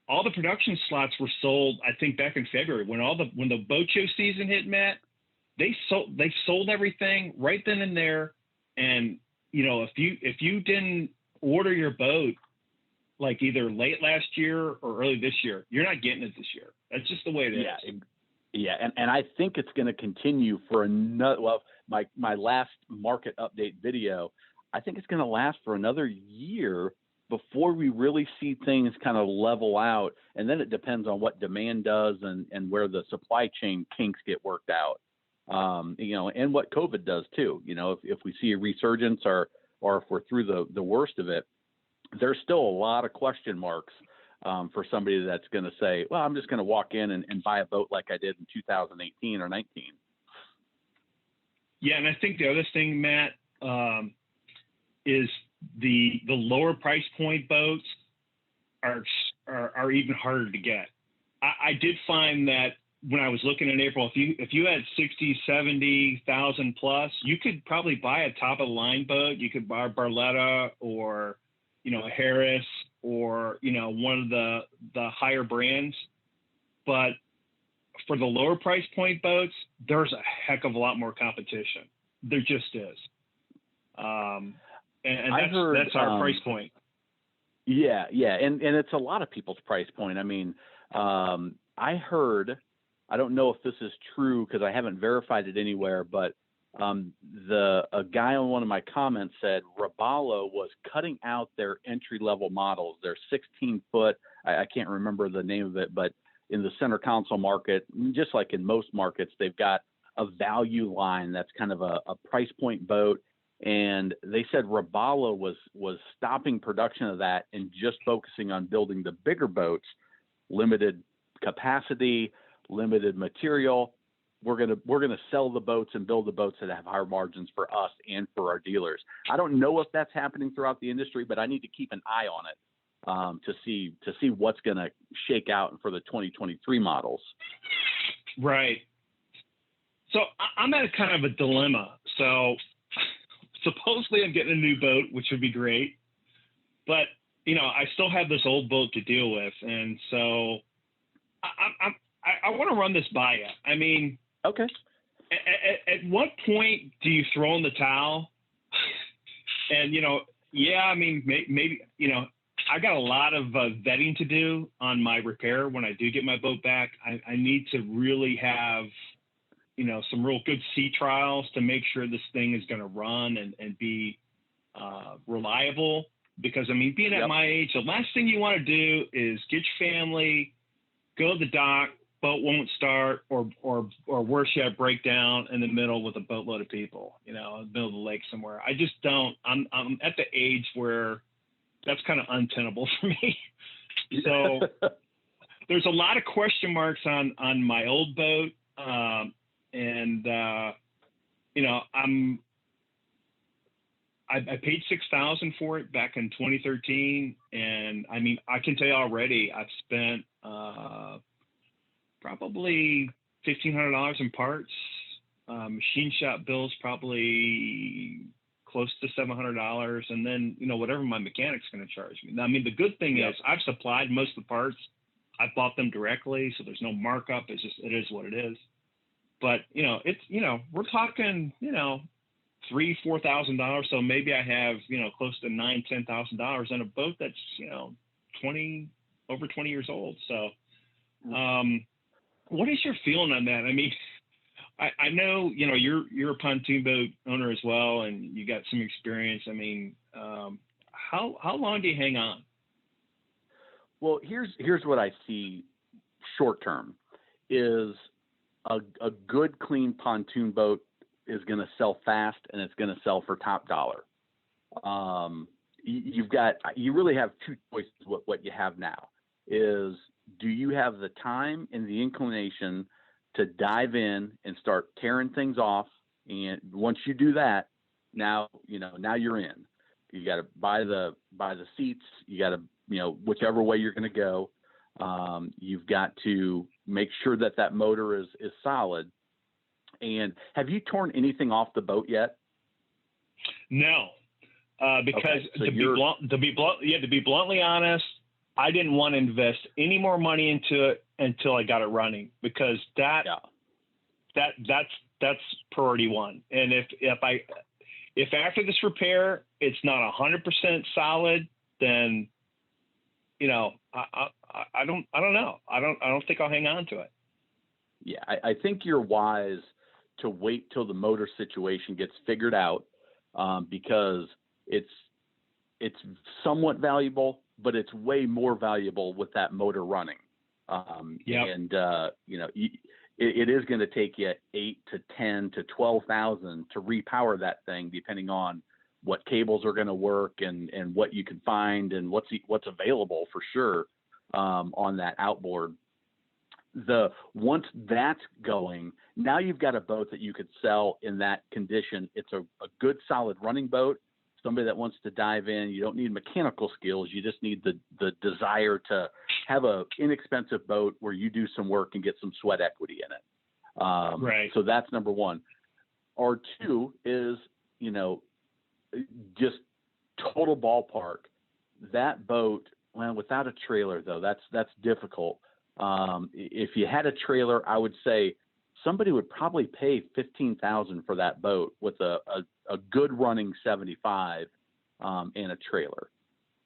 all the production slots were sold, I think, back in February when the boat show season hit, Matt. They sold everything right then and there. And if you didn't order your boat like either late last year or early this year, you're not getting it this year. That's just the way it is. Yeah, and I think it's going to continue for another. Well, my last market update video, I think it's going to last for another year before we really see things kind of level out. And then it depends on what demand does and where the supply chain kinks get worked out. And what COVID does too. If we see a resurgence or if we're through the worst of it, there's still a lot of question marks for somebody that's going to say, well, I'm just going to walk in and buy a boat like I did in 2018 or 19. Yeah, and I think the other thing, Matt, is the lower price point boats are even harder to get. I did find that when I was looking in April, if you had 60, 70,000 plus, you could probably buy a top of the line boat. You could buy a Barletta or a Harris or one of the higher brands. But for the lower price point boats, there's a heck of a lot more competition. There just is. And that's our price point. Yeah. And it's a lot of people's price point. I mean, I heard, I don't know if this is true because I haven't verified it anywhere, but a guy on one of my comments said Robalo was cutting out their entry-level models, their 16-foot, I can't remember the name of it, but in the center console market, just like in most markets, they've got a value line that's kind of a price point boat, And they said Robalo was stopping production of that and just focusing on building the bigger boats, limited capacity, limited material. We're gonna sell the boats and build the boats that have higher margins for us and for our dealers. I don't know if that's happening throughout the industry, but I need to keep an eye on it to see what's gonna shake out for the 2023 models. Right. So I'm at a kind of a dilemma. So supposedly I'm getting a new boat, which would be great, but I still have this old boat to deal with, and so I want to run this by you. I mean, okay. At what point do you throw in the towel? And I mean, maybe I got a lot of vetting to do on my repair when I do get my boat back. I need to really have some real good sea trials to make sure this thing is going to run and be reliable. Because, I mean, being at my age, the last thing you want to do is get your family, go to the dock, boat won't start, or worse yet, break down in the middle with a boatload of people, in the middle of the lake somewhere. I just don't. I'm at the age where that's kind of untenable for me. So there's a lot of question marks on my old boat. I paid $6,000 for it back in 2013, and I mean, I can tell you already, I've spent probably $1,500 in parts. Machine shop bills probably close to $700, and then whatever my mechanic's going to charge me. Now, I mean, the good thing is I've supplied most of the parts. I bought them directly, so there's no markup. It is what it is. But we're talking $3,000-$4,000. So maybe I have close to $9,000-$10,000 in a boat that's over 20 years old. So, what is your feeling on that? I mean, I know you're a pontoon boat owner as well, and you got some experience. I mean, how long do you hang on? Well, here's what I see short term is a good clean pontoon boat is going to sell fast, and it's going to sell for top dollar. You really have two choices. What you have now is, do you have the time and the inclination to dive in and start tearing things off? And once you do that, now you're in. You got to buy the seats. You got to, whichever way you're going to go. You've got to make sure that motor is solid. And have you torn anything off the boat yet? No, because okay, to be bluntly honest, I didn't want to invest any more money into it until I got it running, because that's priority one. And if after this repair it's not 100% solid, then I don't know. I don't think I'll hang on to it. Yeah, I think you're wise to wait till the motor situation gets figured out, because it's somewhat valuable, but it's way more valuable with that motor running. And it is going to take you 8 to 10 to 12,000 to repower that thing, depending on what cables are going to work and what you can find and what's available for sure on that outboard. Once that's going, now you've got a boat that you could sell in that condition. It's a good solid running boat. Somebody that wants to dive in, you don't need mechanical skills. You just need the desire to have a inexpensive boat where you do some work and get some sweat equity in it. Right. So that's number one. Or two is, just total ballpark. That boat, well, without a trailer though, that's difficult. If you had a trailer, I would say somebody would probably pay $15,000 for that boat with a good running 75 and a trailer.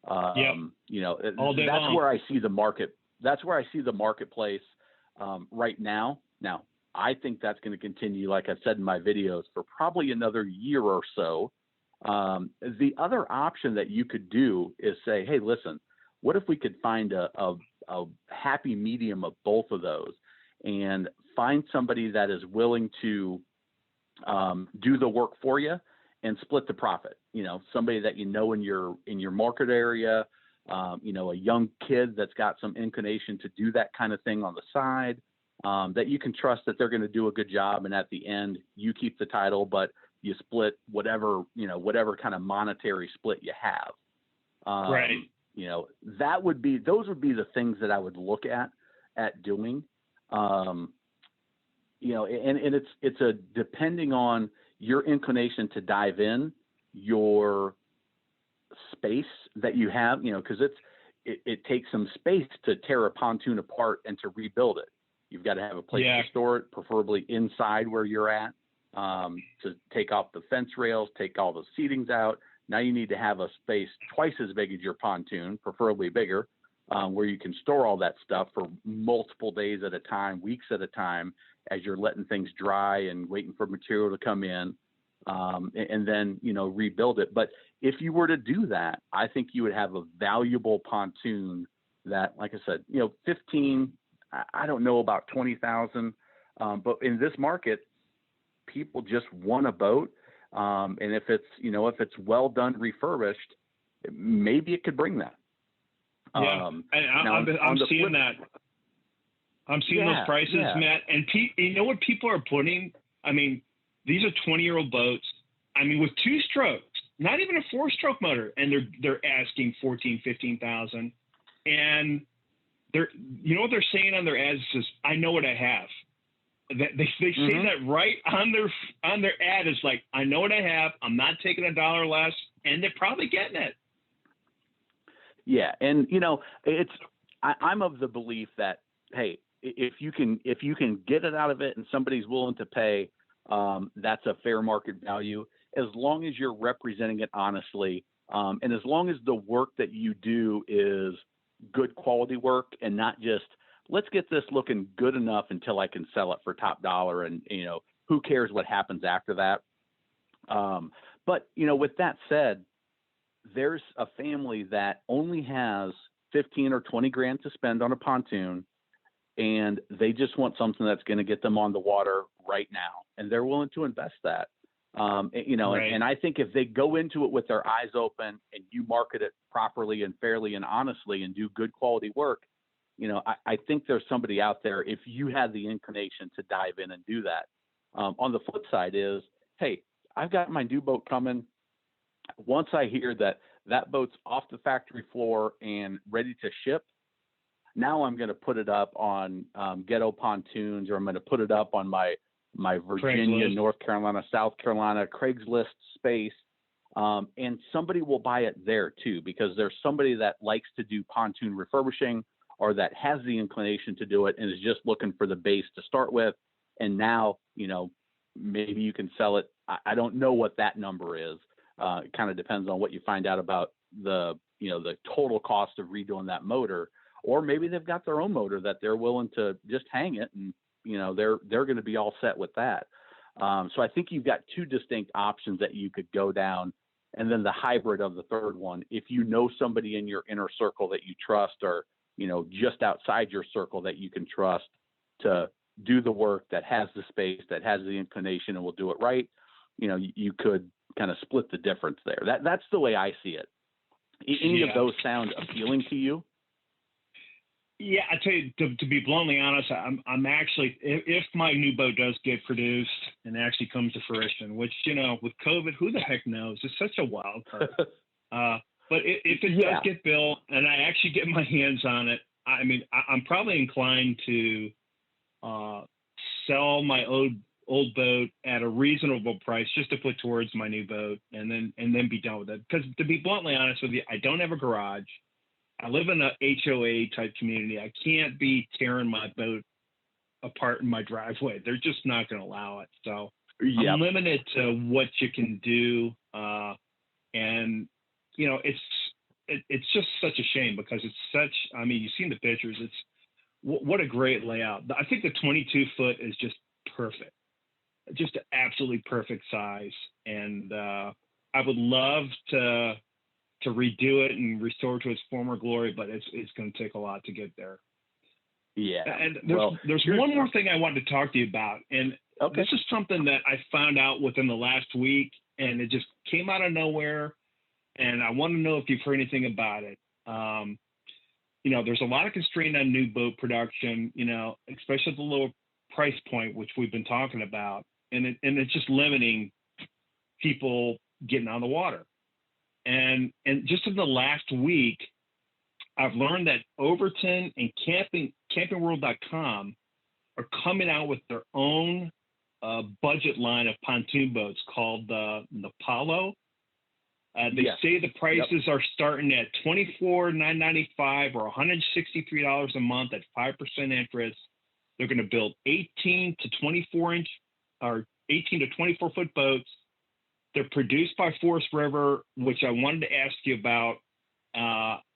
All day long. That's where I see the market. That's where I see the marketplace right now. Now, I think that's going to continue, like I've said in my videos, for probably another year or so. The other option that you could do is say, hey, listen, what if we could find a happy medium of both of those and find somebody that is willing to do the work for you and split the profit. Somebody that in your market area, a young kid that's got some inclination to do that kind of thing on the side, that you can trust that they're going to do a good job. And at the end, you keep the title, but you split whatever kind of monetary split you have. Right. Those would be the things that I would look at doing. And it's depending on your inclination to dive in, your space that you have, because it takes some space to tear a pontoon apart and to rebuild it. You've got to have a place to store it, preferably inside where you're at, to take off the fence rails, take all the seatings out. Now you need to have a space twice as big as your pontoon, preferably bigger, where you can store all that stuff for multiple days at a time, weeks at a time, as you're letting things dry and waiting for material to come in, and then, rebuild it. But if you were to do that, I think you would have a valuable pontoon that, like I said, 15, I don't know about 20,000, but in this market, people just want a boat. And if it's well done, refurbished, maybe it could bring that. Yeah, I'm seeing that. I'm seeing those prices, Matt. And you know what people are putting? I mean, these are 20-year-old boats. I mean, with 2 strokes, not even a 4-stroke motor, and they're asking 14, 15,000. And you know what they're saying on their ads is, "I know what I have." They say that right on their ad is like, "I know what I have. I'm not taking $1 less," and they're probably getting it. Yeah, and I'm of the belief that, hey, if you can get it out of it and somebody's willing to pay, that's a fair market value, as long as you're representing it honestly, and as long as the work that you do is good quality work and not just, let's get this looking good enough until I can sell it for top dollar, and who cares what happens after that. But with that said, there's a family that only has 15 or 20 grand to spend on a pontoon, and they just want something that's going to get them on the water right now, and they're willing to invest that. Right. And I think if they go into it with their eyes open and you market it properly and fairly and honestly and do good quality work, I think there's somebody out there, if you had the inclination to dive in and do that. On the flip side is, hey, I've got my new boat coming. Once I hear that boat's off the factory floor and ready to ship, now I'm going to put it up on Ghetto Pontoons, or I'm going to put it up on my Virginia, North Carolina, South Carolina Craigslist space. And somebody will buy it there too, because there's somebody that likes to do pontoon refurbishing, or that has the inclination to do it and is just looking for the base to start with. And now, maybe you can sell it. I don't know what that number is. It kind of depends on what you find out about the total cost of redoing that motor, or maybe they've got their own motor that they're willing to just hang it, and they're going to be all set with that. So I think you've got 2 distinct options that you could go down, and then the hybrid of the third one. If you know somebody in your inner circle that you trust, or just outside your circle that you can trust to do the work, that has the space, that has the inclination, and will do it right, you could kind of split the difference there. That's the way I see it. Any of those sound appealing to you? Yeah, I tell you, to be bluntly honest, I'm actually, if my new boat does get produced and actually comes to fruition, which, with COVID, who the heck knows? It's such a wild card. But if it does get built and I actually get my hands on it, I mean, I'm probably inclined to sell my old boat at a reasonable price just to put towards my new boat, and then be done with it. Because to be bluntly honest with you, I don't have a garage. I live in a HOA type community. I can't be tearing my boat apart in my driveway. They're just not going to allow it. So I'm limited to what you can do. And it's just such a shame, because it's such, I mean, you've seen the pictures. It's what a great layout. I think the 22 foot is just perfect. Just an absolutely perfect size. And I would love to redo it and restore it to its former glory, but it's going to take a lot to get there. Yeah. And there's one more thing I wanted to talk to you about. And this is something that I found out within the last week. and it just came out of nowhere. And I want to know if you've heard anything about it. There's a lot of constraint on new boat production, especially at the lower price point, which we've been talking about. And it's just limiting people getting on the water. And just in the last week, I've learned that Overton and campingworld.com are coming out with their own budget line of pontoon boats called the Apollo. They say the prices are starting at $24,995 or $163 a month at 5% interest. They're going to build 18 to 24 foot boats. They're produced by Forest River, which I wanted to ask you about.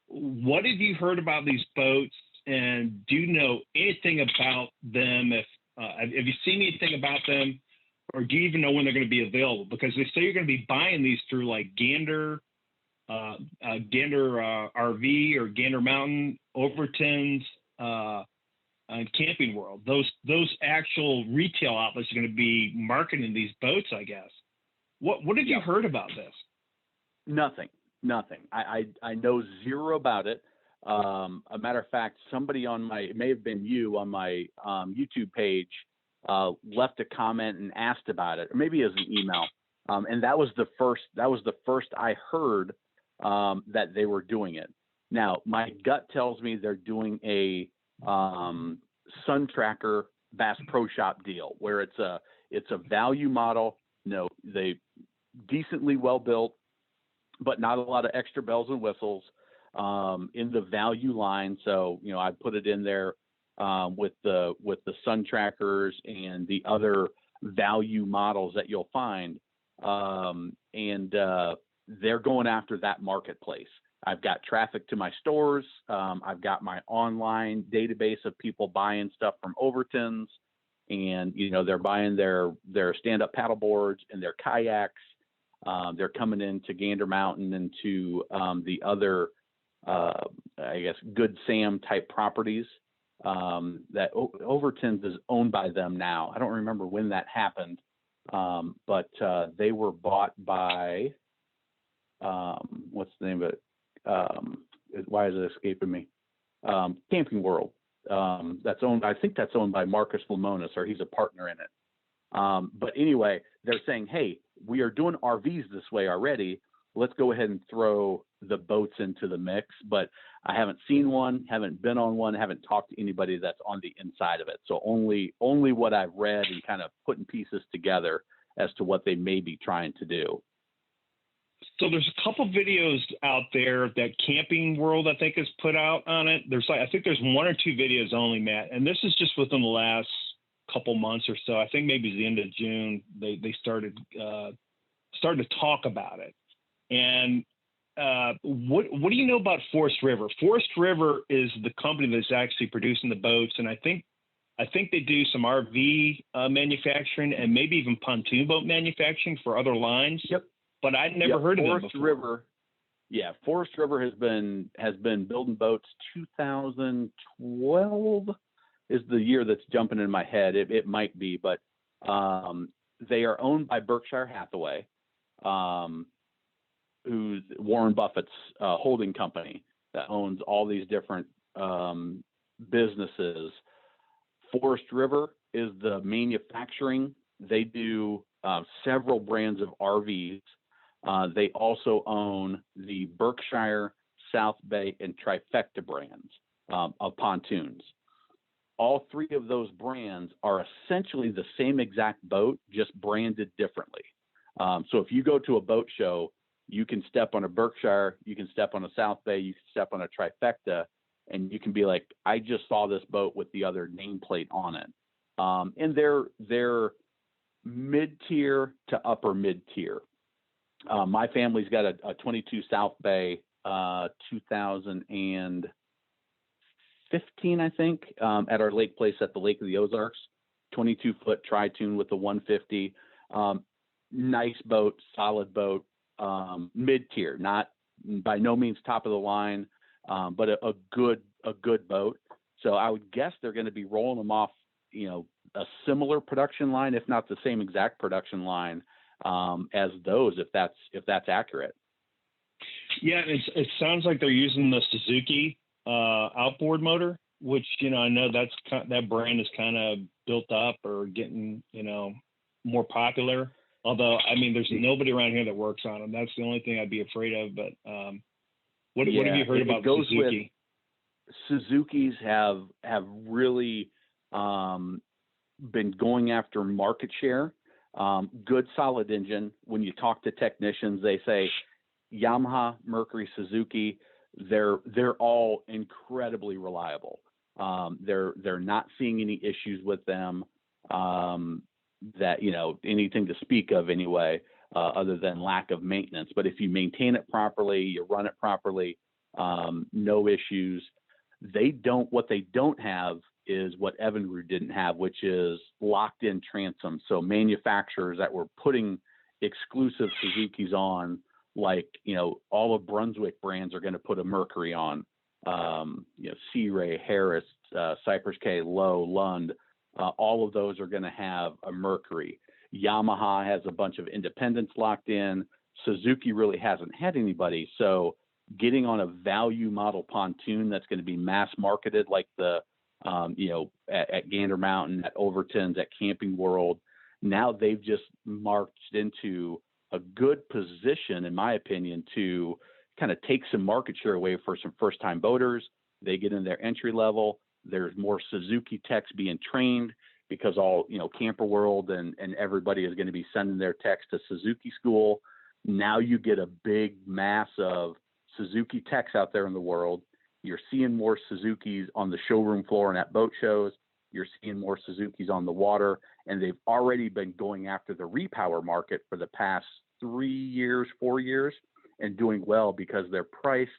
What have you heard about these boats, and do you know anything about them? Have you seen anything about them, or do you even know when they're going to be available? Because they say you're going to be buying these through like Gander RV or Gander Mountain, Overton's, Camping World. Those actual retail outlets are going to be marketing these boats, I guess. What have you heard about this? Nothing. I know zero about it. A matter of fact, somebody it may have been you on my YouTube page, left a comment and asked about it, or maybe as an email. And that was the first I heard that they were doing it. Now, my gut tells me they're doing a Sun Tracker Bass Pro Shop deal where it's a value model. They decently well built, but not a lot of extra bells and whistles in the value line. So, I put it in there with the Sun Trackers and the other value models that you'll find. And they're going after that marketplace. I've got traffic to my stores. I've got my online database of people buying stuff from Overton's, and, they're buying their stand-up paddle boards and their kayaks. They're coming into Gander Mountain and to the other, Good Sam type properties that Overton's is owned by them now. I don't remember when that happened, but they were bought by, what's the name of it? Why is it escaping me? Camping World. I think that's owned by Marcus Lamonis, or he's a partner in it. But anyway, they're saying, hey, we are doing RVs this way already. Let's go ahead and throw the boats into the mix. But I haven't seen one, haven't been on one, haven't talked to anybody that's on the inside of it. So only what I've read and kind of putting pieces together as to what they may be trying to do. So there's a couple videos out there that Camping World, I think, has put out on it. I think there's one or two videos only, Matt, and this is just within the last couple months or so. I think maybe it's the end of June they started to talk about it. And what do you know about Forest River? Forest River is the company that's actually producing the boats, and I think they do some RV manufacturing and maybe even pontoon boat manufacturing for other lines. Yep. But I'd never heard of them before. Forest River has been building boats. 2012 is the year that's jumping in my head. It might be, but they are owned by Berkshire Hathaway, who's Warren Buffett's holding company that owns all these different businesses. Forest River is the manufacturing. They do several brands of RVs. They also own the Berkshire, South Bay, and Trifecta brands of pontoons. All three of those brands are essentially the same exact boat, just branded differently. So if you go to a boat show, you can step on a Berkshire, you can step on a South Bay, you can step on a Trifecta, and you can be like, I just saw this boat with the other nameplate on it. And they're mid-tier to upper mid-tier. My family's got a 22 South Bay, 2015, I think, at our lake place at the Lake of the Ozarks, 22-foot tri-tune with the 150. Nice boat, solid boat, mid-tier, not by no means top of the line, but a good boat. So I would guess they're going to be rolling them off, a similar production line, if not the same exact production line, as those, if that's accurate. Yeah, it sounds like they're using the Suzuki outboard motor, which, I know that brand is kind of built up or getting, more popular. Although, there's nobody around here that works on them. That's the only thing I'd be afraid of. But what have you heard about Suzuki? Suzuki's have really been going after market share. Good solid engine. When you talk to technicians, they say Yamaha, Mercury, Suzuki, they're all incredibly reliable. They're not seeing any issues with them that anything to speak of anyway, other than lack of maintenance. But if you maintain it properly, you run it properly, no issues. What they don't have is what Evinrude didn't have, which is locked in transom. So manufacturers that were putting exclusive Suzukis on, like, all of Brunswick brands are going to put a Mercury on, Sea Ray, Harris, Cypress K, Lowe, Lund, all of those are going to have a Mercury. Yamaha has a bunch of independents locked in. Suzuki really hasn't had anybody. So getting on a value model pontoon that's going to be mass marketed, like the, at Gander Mountain, at Overton's, at Camping World, now they've just marched into a good position, in my opinion, to kind of take some market share away for some first-time boaters. They get in their entry level. There's more Suzuki techs being trained because all, Camper World and everybody is going to be sending their techs to Suzuki school. Now you get a big mass of Suzuki techs out there in the world. You're seeing more Suzukis on the showroom floor and at boat shows. You're seeing more Suzukis on the water, and they've already been going after the repower market for the past 4 years, and doing well because they're priced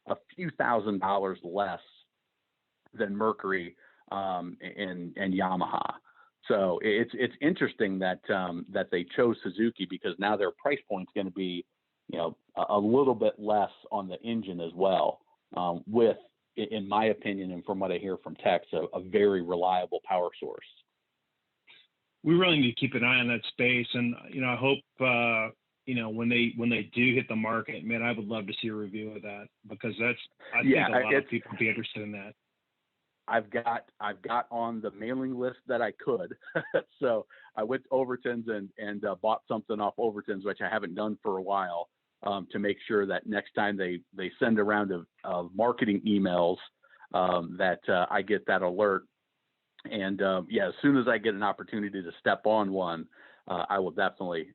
a few $1,000s less than Mercury and Yamaha. So it's interesting that they chose Suzuki, because now their price point's going to be, a little bit less on the engine as well, with, in my opinion, and from what I hear from techs, a very reliable power source. We really need to keep an eye on that space, and I hope when they do hit the market, man, I would love to see a review of that, because I think a lot of people would be interested in that. I've got on the mailing list that I could. So I went to Overton's and bought something off Overton's, which I haven't done for a while, to make sure that next time they send a round of marketing emails, that I get that alert. And as soon as I get an opportunity to step on one, I will definitely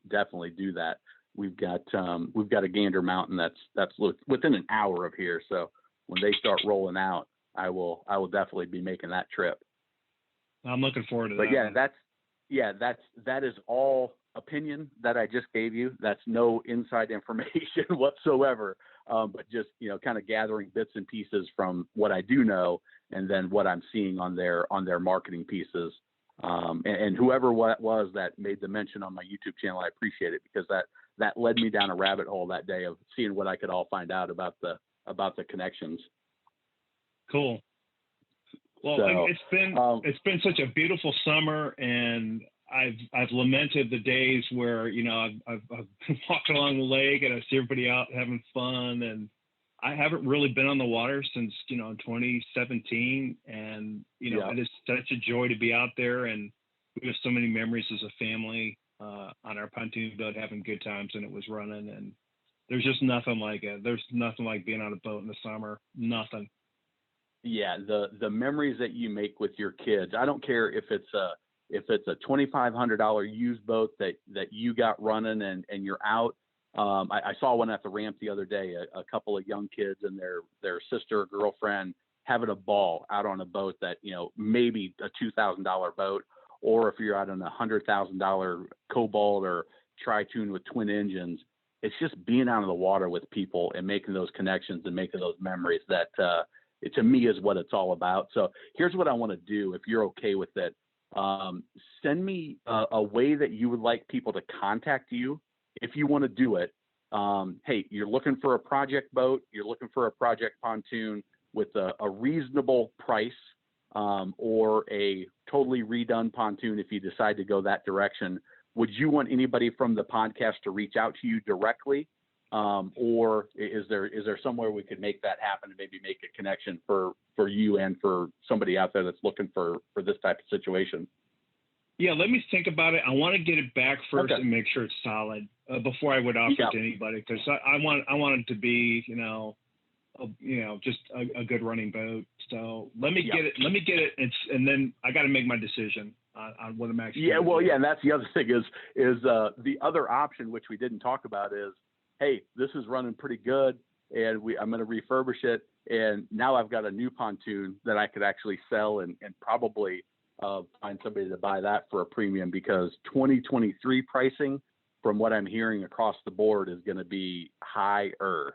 do that. We've got a Gander Mountain that's within an hour of here. So when they start rolling out, I will definitely be making that trip. I'm looking forward to that. But that is all opinion that I just gave you. That's no inside information whatsoever. But just, kind of gathering bits and pieces from what I do know, and then what I'm seeing on their marketing pieces. And whoever it was that made the mention on my YouTube channel, I appreciate it, because that led me down a rabbit hole that day of seeing what I could all find out about the connections. Cool. Well, so, it's been such a beautiful summer, and I've lamented the days where I've walked along the lake and I see everybody out having fun, and I haven't really been on the water since 2017, and it is such a joy to be out there, and we have so many memories as a family on our pontoon boat, having good times, and it was running, and there's just nothing like it. There's nothing like being on a boat in the summer. Nothing. Yeah, the memories that you make with your kids. I don't care if it's a $2,500 used boat that you got running and you're out. I saw one at the ramp the other day, a couple of young kids and their sister or girlfriend having a ball out on a boat that, maybe a $2,000 boat, or if you're out on a $100,000 Cobalt or Tri-Tune with twin engines. It's just being out on the water with people and making those connections and making those memories that, to me, is what it's all about. So here's what I want to do, if you're okay with it. Send me a way that you would like people to contact you if you want to do it. Hey, you're looking for a project boat, you're looking for a project pontoon with a reasonable price, or a totally redone pontoon if you decide to go that direction. would you want anybody from the podcast to reach out to you directly? Or is there somewhere we could make that happen and maybe make a connection for you and for somebody out there that's looking for this type of situation? Yeah, let me think about it. I want to get it back first Okay. and make sure it's solid before I would offer it to anybody, because I want it to be, just a good running boat. So let me get it. And then I got to make my decision on what I'm actually. Yeah, well, yeah, and that's the other thing is the other option, which we didn't talk about, is, hey, this is running pretty good, and I'm going to refurbish it, and now I've got a new pontoon that I could actually sell and probably find somebody to buy that for a premium, because 2023 pricing, from what I'm hearing across the board, is going to be higher.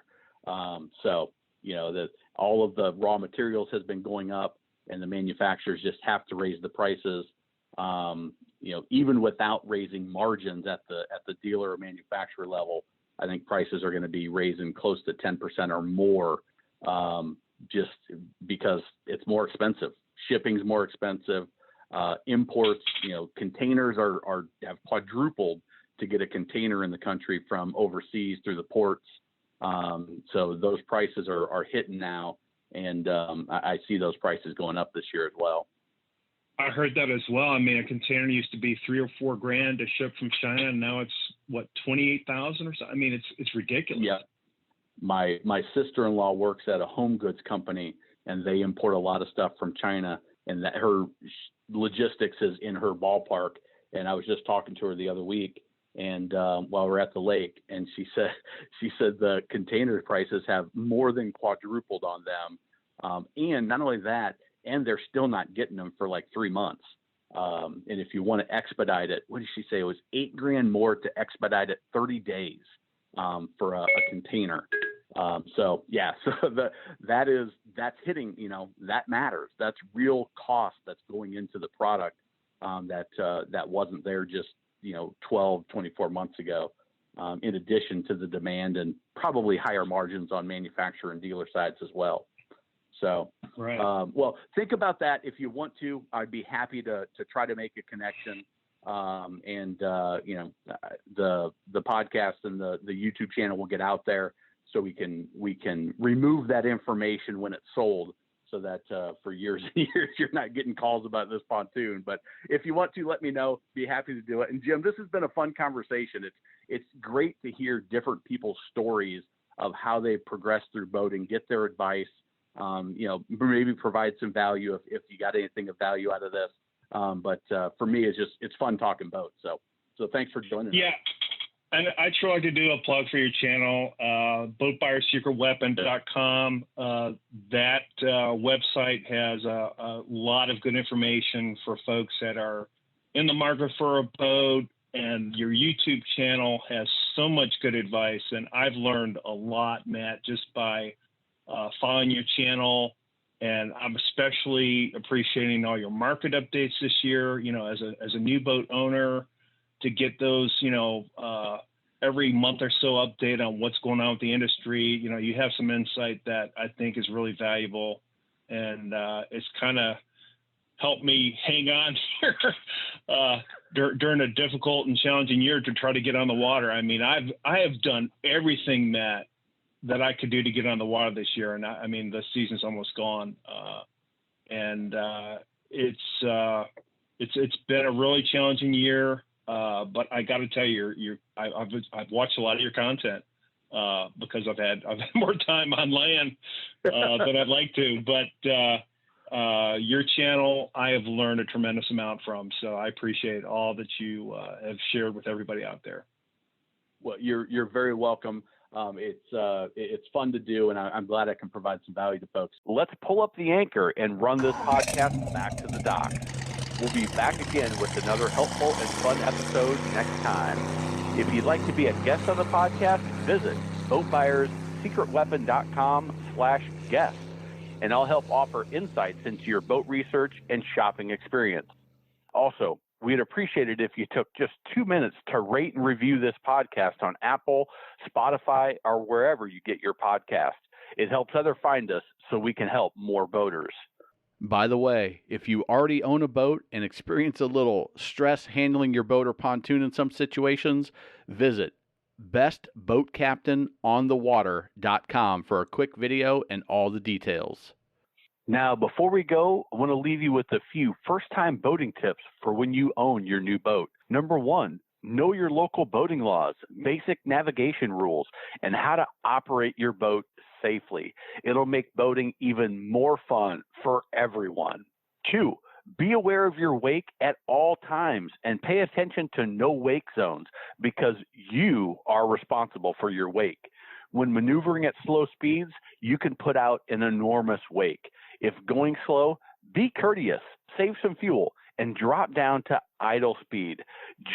So, that all of the raw materials has been going up, and the manufacturers just have to raise the prices. Even without raising margins at the dealer or manufacturer level, I think prices are going to be raising close to 10% or more, just because it's more expensive. Shipping's more expensive. Imports, containers have quadrupled to get a container in the country from overseas through the ports. So those prices are hitting now, and I see those prices going up this year as well. I heard that as well. I mean, a container used to be $3,000 or $4,000 to ship from China, and now it's what, 28,000 or so. I mean, it's ridiculous. Yeah. My sister-in-law works at a home goods company, and they import a lot of stuff from China, and that her logistics is in her ballpark. And I was just talking to her the other week, and while we're at the lake, and she said the container prices have more than quadrupled on them, and not only that, and they're still not getting them for like 3 months. And if you want to expedite it, what did she say? It was $8,000 more to expedite it 30 days for a container. So that's hitting, that matters. That's real cost that's going into the product that wasn't there just, 12, 24 months ago, in addition to the demand and probably higher margins on manufacturer and dealer sides as well. So, right. Well, think about that if you want to. I'd be happy to try to make a connection. The podcast and the YouTube channel will get out there, so we can remove that information when it's sold, so that for years and years you're not getting calls about this pontoon. But if you want to, let me know. Be happy to do it. And Jim, this has been a fun conversation. It's great to hear different people's stories of how they progressed through boating, get their advice. Maybe provide some value if you got anything of value out of this. But for me, it's fun talking boats. So thanks for joining us. Yeah. And I'd sure like to do a plug for your channel, boatbuyersecretweapon.com. That website has a lot of good information for folks that are in the market for a boat, and your YouTube channel has so much good advice. And I've learned a lot, Matt, just by following your channel, and I'm especially appreciating all your market updates this year. As a new boat owner, to get those, every month or so update on what's going on with the industry. You have some insight that I think is really valuable, and it's kind of helped me hang on here during a difficult and challenging year to try to get on the water. I mean, I have done everything, Matt, that I could do to get on the water this year. And the season's almost gone. It's been a really challenging year. But I got to tell you, I've watched a lot of your content, because I've had more time on land, than I'd like to, but, your channel, I have learned a tremendous amount from. So I appreciate all that you, have shared with everybody out there. Well, you're very welcome. It's fun to do, and I'm glad I can provide some value to folks. Let's pull up the anchor and run this podcast back to the docks. We'll be back again with another helpful and fun episode next time. If you'd like to be a guest on the podcast, visit boatbuyersecretweapon.com/guest, and I'll help offer insights into your boat research and shopping experience. Also, we'd appreciate it if you took just 2 minutes to rate and review this podcast on Apple, Spotify, or wherever you get your podcast. It helps others find us so we can help more boaters. By the way, if you already own a boat and experience a little stress handling your boat or pontoon in some situations, visit bestboatcaptainonthewater.com for a quick video and all the details. Now, before we go, I want to leave you with a few first-time boating tips for when you own your new boat. Number one, know your local boating laws, basic navigation rules, and how to operate your boat safely. It'll make boating even more fun for everyone. Two, be aware of your wake at all times and pay attention to no wake zones because you are responsible for your wake. When maneuvering at slow speeds, you can put out an enormous wake. If going slow, be courteous, save some fuel, and drop down to idle speed,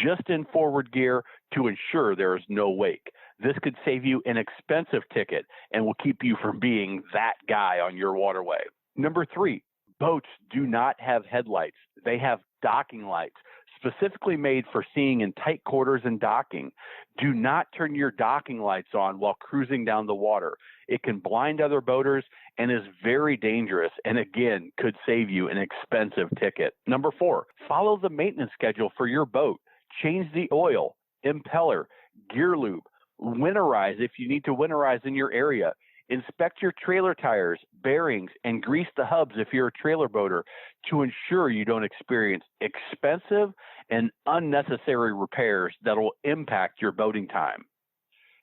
just in forward gear to ensure there is no wake. This could save you an expensive ticket and will keep you from being that guy on your waterway. Number three, boats do not have headlights. They have docking lights, specifically made for seeing in tight quarters and docking. Do not turn your docking lights on while cruising down the water. It can blind other boaters and is very dangerous and, again, could save you an expensive ticket. Number four, follow the maintenance schedule for your boat. Change the oil, impeller, gear lube, winterize if you need to winterize in your area. Inspect your trailer tires, bearings, and grease the hubs if you're a trailer boater to ensure you don't experience expensive and unnecessary repairs that will impact your boating time.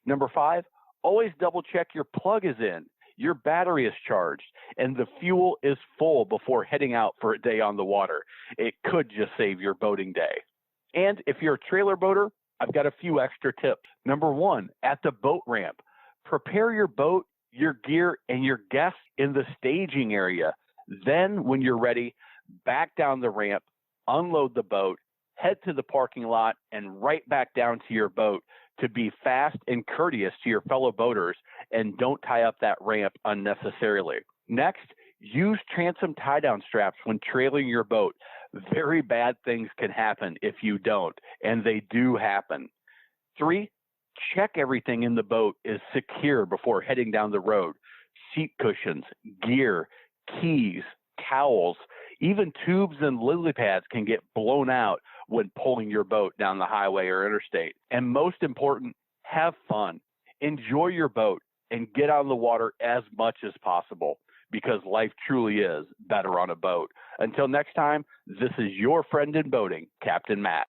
Number five, always double check your plug is in, your battery is charged, and the fuel is full before heading out for a day on the water. It could just save your boating day. And if you're a trailer boater, I've got a few extra tips. Number one, at the boat ramp, prepare your boat, your gear, and your guests in the staging area. Then, when you're ready, back down the ramp, unload the boat, head to the parking lot, and right back down to your boat to be fast and courteous to your fellow boaters and don't tie up that ramp unnecessarily. Next, use transom tie-down straps when trailing your boat. Very bad things can happen if you don't, and they do happen. Three, check everything in the boat is secure before heading down the road. Seat cushions, gear, keys, towels, even tubes and lily pads can get blown out when pulling your boat down the highway or interstate. And most important, have fun. Enjoy your boat and get on the water as much as possible because life truly is better on a boat. Until next time, this is your friend in boating, Captain Matt.